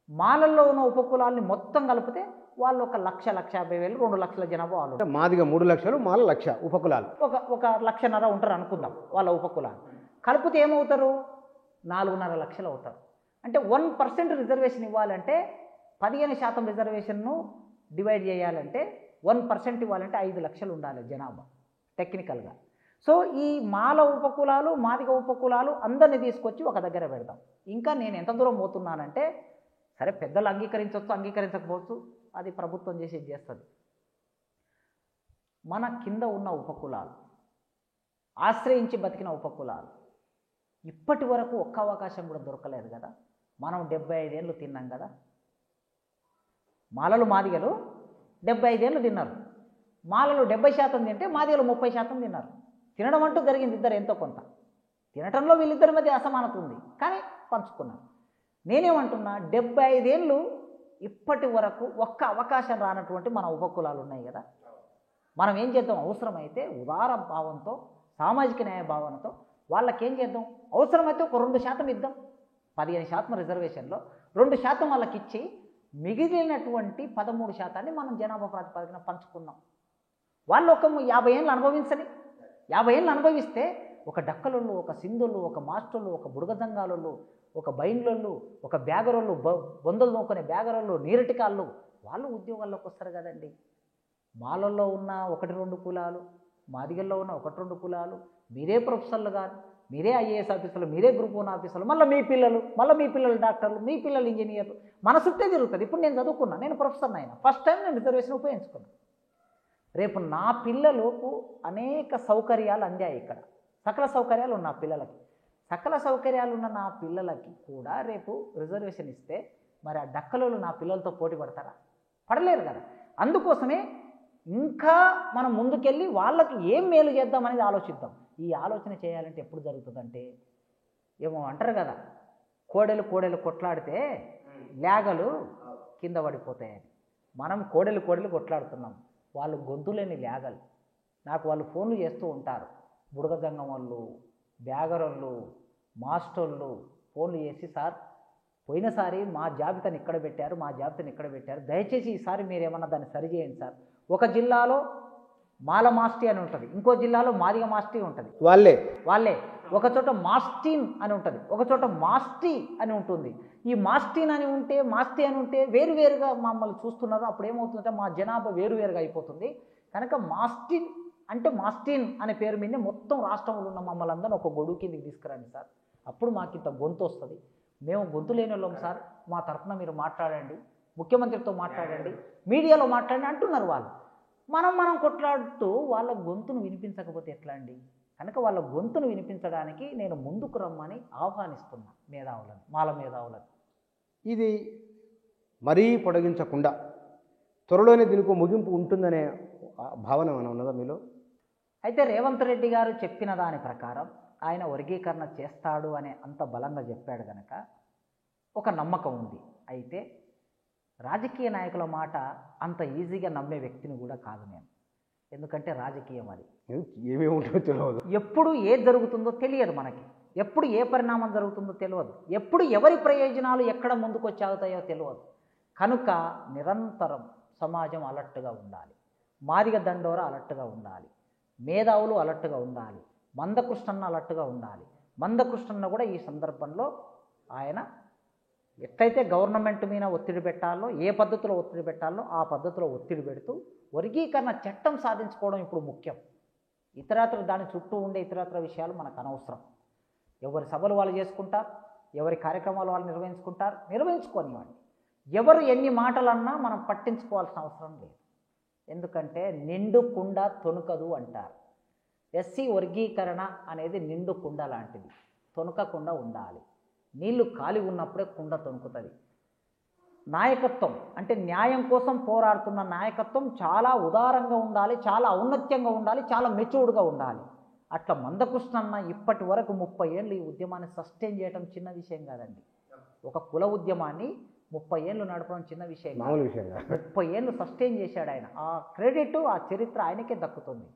మాలల్లో ఉన్న ఉపకులాలని మొత్తం కలిపితే వాళ్ళు 1,50,000 2 లక్షల జనాభా వాళ్ళు. మాదిగ 3 లక్షలు, మాల 1,00,000 ఉపకులాలు, ఒక 1,50,000 ఉంటారు అనుకుందాం వాళ్ళ ఉపకులాలు. కలిపితే ఏమవుతారు? 4.5 లక్షలు అవుతారు. అంటే 1% రిజర్వేషన్ ఇవ్వాలంటే 15% రిజర్వేషన్ను డివైడ్ చేయాలంటే 1% ఇవ్వాలంటే 5 లక్షలు ఉండాలి జనాభా టెక్నికల్గా. సో ఈ మాల ఉపకులాలు, మాదిగ ఉపకులాలు అందరినీ తీసుకొచ్చి ఒక దగ్గర పెడతాం. ఇంకా నేను ఎంత దూరం పోతున్నానంటే, సరే పెద్దలు అంగీకరించవచ్చు, అంగీకరించకపోవచ్చు, అది ప్రభుత్వం చేసేది చేస్తుంది. మన కింద ఉన్న ఉపకులాలు, ఆశ్రయించి బతికిన ఉపకులాలు ఇప్పటి వరకు ఒక్క అవకాశం కూడా దొరకలేదు కదా. మనం 75 ఏళ్ళు తిన్నాం కదా. మాలలు మాదిగలు 75 ఏళ్ళు తిన్నారు. మాలలు 70% తింటే మాదిగలు 30% తిన్నారు. తినడం అంటూ జరిగింది, ఇద్దరు ఎంతో కొంత. తినటంలో వీళ్ళిద్దరి మధ్య అసమానత ఉంది, కానీ పంచుకున్నారు. నేనేమంటున్నా, 75 ఏళ్ళు ఇప్పటి వరకు ఒక్క అవకాశం రానటువంటి మన ఉపకులాలు ఉన్నాయి కదా. మనం ఏం చేద్దాం, అవసరమైతే ఉదార భావంతో, సామాజిక న్యాయ భావనతో వాళ్ళకేం చేద్దాం, అవసరమైతే ఒక 2% ఇద్దాం. 15% రిజర్వేషన్లో 2% వాళ్ళకి ఇచ్చి మిగిలినటువంటి 13% మనం జనాభా ప్రాతిపదికన పంచుకుందాం. వాళ్ళు ఒక 50 ఏళ్ళు అనుభవించని, 50 ఏళ్ళు అనుభవిస్తే ఒక డక్కలోళ్ళు, ఒక సింధులు, ఒక మాస్టర్లు, ఒక బుడగజంగాలోళ్ళు, ఒక బైండ్లోళ్ళు, ఒక బ్యాగరోళ్ళు, బొందలు నూకునే బ్యాగరోళ్ళు, నీరటికాళ్ళు, వాళ్ళు ఉద్యోగాల్లోకి వస్తారు కదండి. మాలల్లో ఉన్న 1-2 కులాలు, మాదిగల్లో ఉన్న 1-2 కులాలు, మీరే ప్రొఫెసర్లు కానీ, మీరే ఐఏఎస్ ఆఫీసర్లు, మీరే గ్రూప్ 1 ఆఫీసర్లు, మళ్ళీ మీ పిల్లలు డాక్టర్లు, మీ పిల్లలు ఇంజనీర్లు, మన చుట్టే తిరుగుతుంది. ఇప్పుడు నేను చదువుకున్నా, నేను ప్రొఫెసర్ని అయినా, ఫస్ట్ టైం నేను రిజర్వేషన్ ఉపయోగించుకున్నాను. రేపు నా పిల్లలకు అనేక సౌకర్యాలు అందాయి. ఇక్కడ సకల సౌకర్యాలు ఉన్న నా పిల్లలకి, సకల సౌకర్యాలు ఉన్న నా పిల్లలకి కూడా రేపు రిజర్వేషన్ ఇస్తే మరి ఆ డక్కలోళ్ళు నా పిల్లలతో పోటీ పడతారా? పడలేరు కదా. అందుకోసమే ఇంకా మనం ముందుకెళ్ళి వాళ్ళకి ఏం మేలు చేద్దాం అనేది ఆలోచిద్దాం. ఈ ఆలోచన చేయాలంటే ఎప్పుడు జరుగుతుందంటే, ఏమో అంటారు కదా, కోడెలు కొట్లాడితే లేగలు కింద పడిపోతాయని. మనం కోడెలు కొట్లాడుతున్నాం, వాళ్ళు గొంతులేని లేగలు. నాకు వాళ్ళు ఫోన్లు చేస్తూ ఉంటారు, బుడగజంగం వాళ్ళు, బ్యాగరోళ్ళు, మాస్టర్లు ఫోన్లు చేసి, సార్ పోయినసారి మా జాబితాని ఇక్కడ పెట్టారు, దయచేసి ఈసారి మీరేమన్నా దాన్ని సరిచేయండి సార్. ఒక జిల్లాలో మాల మాస్టీ అని ఉంటుంది, ఇంకో జిల్లాలో మాదిగ మాస్టీ ఉంటుంది, వాళ్ళే ఒక చోట మాస్టీన్ అని ఉంటుంది, ఒక చోట మాస్టీ అని ఉంటుంది. ఈ మాస్టీ అని ఉంటే వేరువేరుగా మమ్మల్ని చూస్తున్నారు. అప్పుడు ఏమవుతుందంటే మా జనాభా వేరువేరుగా అయిపోతుంది. కనుక మాస్టీన్ అనే పేరు మీదనే మొత్తం రాష్ట్రంలో ఉన్న మమ్మల్ని అందరూ ఒక గొడుగు కిందికి తీసుకురండి సార్, అప్పుడు మాకు ఇంత గొంతు వస్తుంది. మేము గొంతు లేని వాళ్ళం సార్, మా తరఫున మీరు మాట్లాడండి, ముఖ్యమంత్రితో మాట్లాడండి, మీడియాలో మాట్లాడండి అంటున్నారు వాళ్ళు. మనం కొట్లాడుతూ వాళ్ళ గొంతును వినిపించకపోతే ఎట్లా అండి? కనుక వాళ్ళ గొంతును వినిపించడానికి నేను ముందుకు రమ్మని ఆహ్వానిస్తున్నా మాల మేధావులను. ఇది మరీ పొడిగించకుండా త్వరలోనే దీనికి ముగింపు ఉంటుందనే భావన ఏమైనా ఉన్నదా మీలో? అయితే రేవంత్ రెడ్డి గారు చెప్పిన దాని ప్రకారం ఆయన వర్గీకరణ చేస్తాడు అనే అంత బలంగా చెప్పాడు కనుక ఒక నమ్మకం ఉంది. అయితే రాజకీయ నాయకుల మాట అంత ఈజీగా నమ్మే వ్యక్తిని కూడా కాదు నేను. ఎందుకంటే రాజకీయం అది ఏమేమి ఉంటుందో తెలియదు, ఎప్పుడు ఏది జరుగుతుందో తెలియదు మనకి, ఎప్పుడు ఏ పరిణామం జరుగుతుందో తెలియదు, ఎప్పుడు ఎవరి ప్రయోజనాలు ఎక్కడ ముందుకు వచ్చి ఆగుతాయో తెలియదు. కనుక నిరంతరం సమాజం అలర్ట్గా ఉండాలి, మాదిగ దండోర అలర్ట్గా ఉండాలి, మేధావులు అలర్ట్గా ఉండాలి, మందకృష్ణన్న అలర్ట్గా ఉండాలి. మందకృష్ణన్న కూడా ఈ సందర్భంలో ఆయన ఎట్లయితే గవర్నమెంట్ మీద ఒత్తిడి పెట్టాలో, ఏ పద్ధతిలో ఒత్తిడి పెట్టాలో ఆ పద్ధతిలో ఒత్తిడి పెడుతూ వర్గీకరణ చట్టం సాధించుకోవడం ఇప్పుడు ముఖ్యం. ఇతరత్ర దాని చుట్టూ ఉండే ఇతరత్ర విషయాలు మనకు అనవసరం. ఎవరి సభలు వాళ్ళు చేసుకుంటారు, ఎవరి కార్యక్రమాలు వాళ్ళు నిర్వహించుకోనివ్వండి. ఎవరు ఎన్ని మాటలన్నా మనం పట్టించుకోవాల్సిన అవసరం లేదు. ఎందుకంటే నిండు కుండ తొణుకదు అంటారు. ఎస్సీ వర్గీకరణ అనేది నిండు కుండ లాంటిది, తొణుకకుండా ఉండాలి. నీళ్లు ఖాళీ ఉన్నప్పుడే కుండ తొణుకుతుంది. నాయకత్వం అంటే న్యాయం కోసం పోరాడుతున్న నాయకత్వం చాలా ఉదారంగా ఉండాలి, చాలా ఔన్నత్యంగా ఉండాలి, చాలా మెచ్యూర్డ్గా ఉండాలి. అట్లా మందకృష్ణన్న ఇప్పటి వరకు 30 ఏళ్ళు ఈ ఉద్యమాన్ని సస్టైన్ చేయడం చిన్న విషయం కాదండి. ఒక కుల ఉద్యమాన్ని 30 ఏళ్ళు నడపడం చిన్న విషయం కాదు. 30 ఏళ్ళు సస్టైన్ చేశాడు ఆయన. ఆ క్రెడిట్, ఆ చరిత్ర ఆయనకే దక్కుతుంది.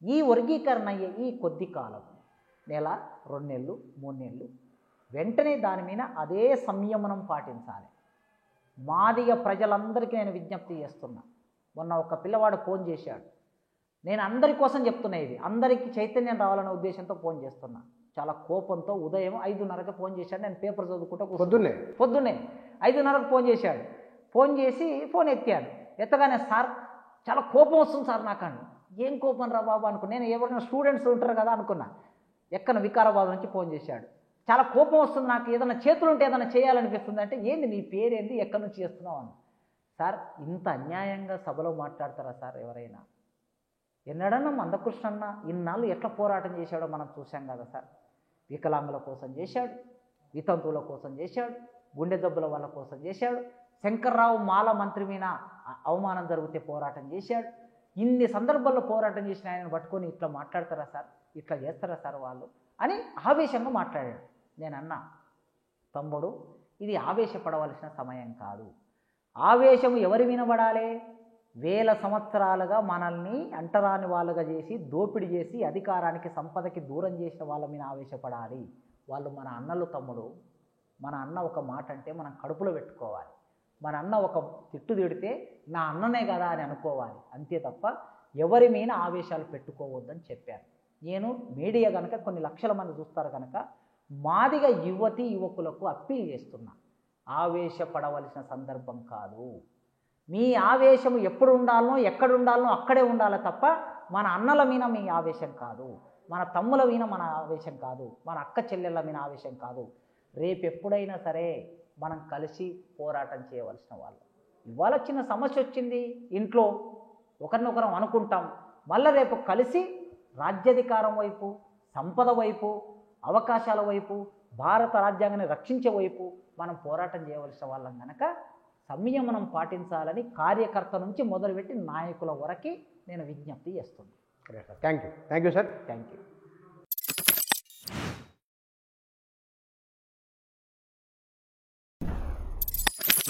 ఈ వర్గీకరణ అయ్యే ఈ కొద్ది కాలం, నెల, 2 నెలలు, 3 నెలలు, వెంటనే దాని మీద అదే సంయమనం పాటించాలి. మాదిగ ప్రజలందరికీ నేను విజ్ఞప్తి చేస్తున్నా. మొన్న ఒక పిల్లవాడు ఫోన్ చేశాడు, నేను అందరి కోసం చెప్తున్నా, ఇది అందరికీ చైతన్యం రావాలనే ఉద్దేశంతో ఫోన్ చేస్తున్నా. చాలా కోపంతో ఉదయం 5:30కి ఫోన్ చేశాడు. నేను పేపర్ చదువుకుంటూ పొద్దున్నే 5:30కి ఫోన్ చేశాడు. ఫోన్ చేసి ఫోన్ ఎత్తాను. ఎత్తగానే సార్ చాలా కోపం వస్తుంది సార్ నాకండి. ఏం కోపం రా బాబు అనుకున్నా. నేను ఎవరైనా స్టూడెంట్స్ ఉంటారు కదా అనుకున్నా. ఎక్కన వికారాబాద్ నుంచి ఫోన్ చేశాడు. చాలా కోపం వస్తుంది నాకు, ఏదైనా చేతులు ఉంటే ఏదైనా చేయాలనిపిస్తుంది. అంటే ఏంది నీ పేరేంది, ఎక్కడి నుంచి చేస్తున్నావు అని. సార్ ఇంత అన్యాయంగా సభలో మాట్లాడతారా సార్ ఎవరైనా? ఎన్నడన్నా మందకృష్ణన్న ఇన్నాళ్ళు ఎట్లా పోరాటం చేశాడో మనం చూసాం కదా సార్. వికలాంగుల కోసం చేశాడు, వితంతువుల కోసం చేశాడు, గుండె జబ్బుల వాళ్ళ కోసం చేశాడు. శంకర్రావు మాల మంత్రి మీద అవమానం జరిగితే పోరాటం చేశాడు. ఇన్ని సందర్భాల్లో పోరాటం చేసిన ఆయనను పట్టుకొని ఇట్లా మాట్లాడతారా సార్, ఇట్లా చేస్తారా సార్ వాళ్ళు అని ఆవేశంగా మాట్లాడాడు. నేను అన్నా, తమ్ముడు ఇది ఆవేశపడవలసిన సమయం కాదు. ఆవేశం ఎవరి వినబడాలి? వేల సంవత్సరాలుగా మనల్ని అంటరాని వాళ్ళుగా చేసి దోపిడీ చేసి అధికారానికి సంపదకి దూరం చేసిన వాళ్ళ మీద ఆవేశపడాలి. వాళ్ళు మన అన్నలు తమ్ముడు. మన అన్న ఒక మాట అంటే మనం కడుపులో పెట్టుకోవాలి. మన అన్న ఒక తిట్టు తిడితే నా అన్ననే కదా అని అనుకోవాలి. అంతే తప్ప ఎవరి మీద ఆవేశాలు పెట్టుకోవద్దని చెప్పాను. నేను మీడియా కనుక కొన్ని లక్షల మంది చూస్తారు కనుక మాదిగా యువతి యువకులకు అప్పీల్ చేస్తున్నా, ఆవేశపడవలసిన సందర్భం కాదు. మీ ఆవేశం ఎప్పుడు ఉండాలనో ఎక్కడ ఉండాలనో అక్కడే ఉండాలి తప్ప మన అన్నల మీద మీ ఆవేశం కాదు, మన తమ్ముల మీద మన ఆవేశం కాదు, మన అక్క చెల్లెళ్ళ మీద ఆవేశం కాదు. రేపు ఎప్పుడైనా సరే మనం కలిసి పోరాటం చేయవలసిన వాళ్ళు. ఇవాళ చిన్న సమస్య వచ్చింది ఇంట్లో, ఒకరినొకరం అనుకుంటాం, మళ్ళీ రేపు కలిసి రాజ్యాధికారం వైపు, సంపద వైపు, అవకాశాల వైపు, భారత రాజ్యాంగాన్ని రక్షించే వైపు మనం పోరాటం చేయవలసిన వాళ్ళం కనుక సంయమనం పాటించాలని కార్యకర్త నుంచి మొదలుపెట్టి నాయకుల వరకు నేను విజ్ఞప్తి చేస్తున్నాను. Thank you sir. Thank you.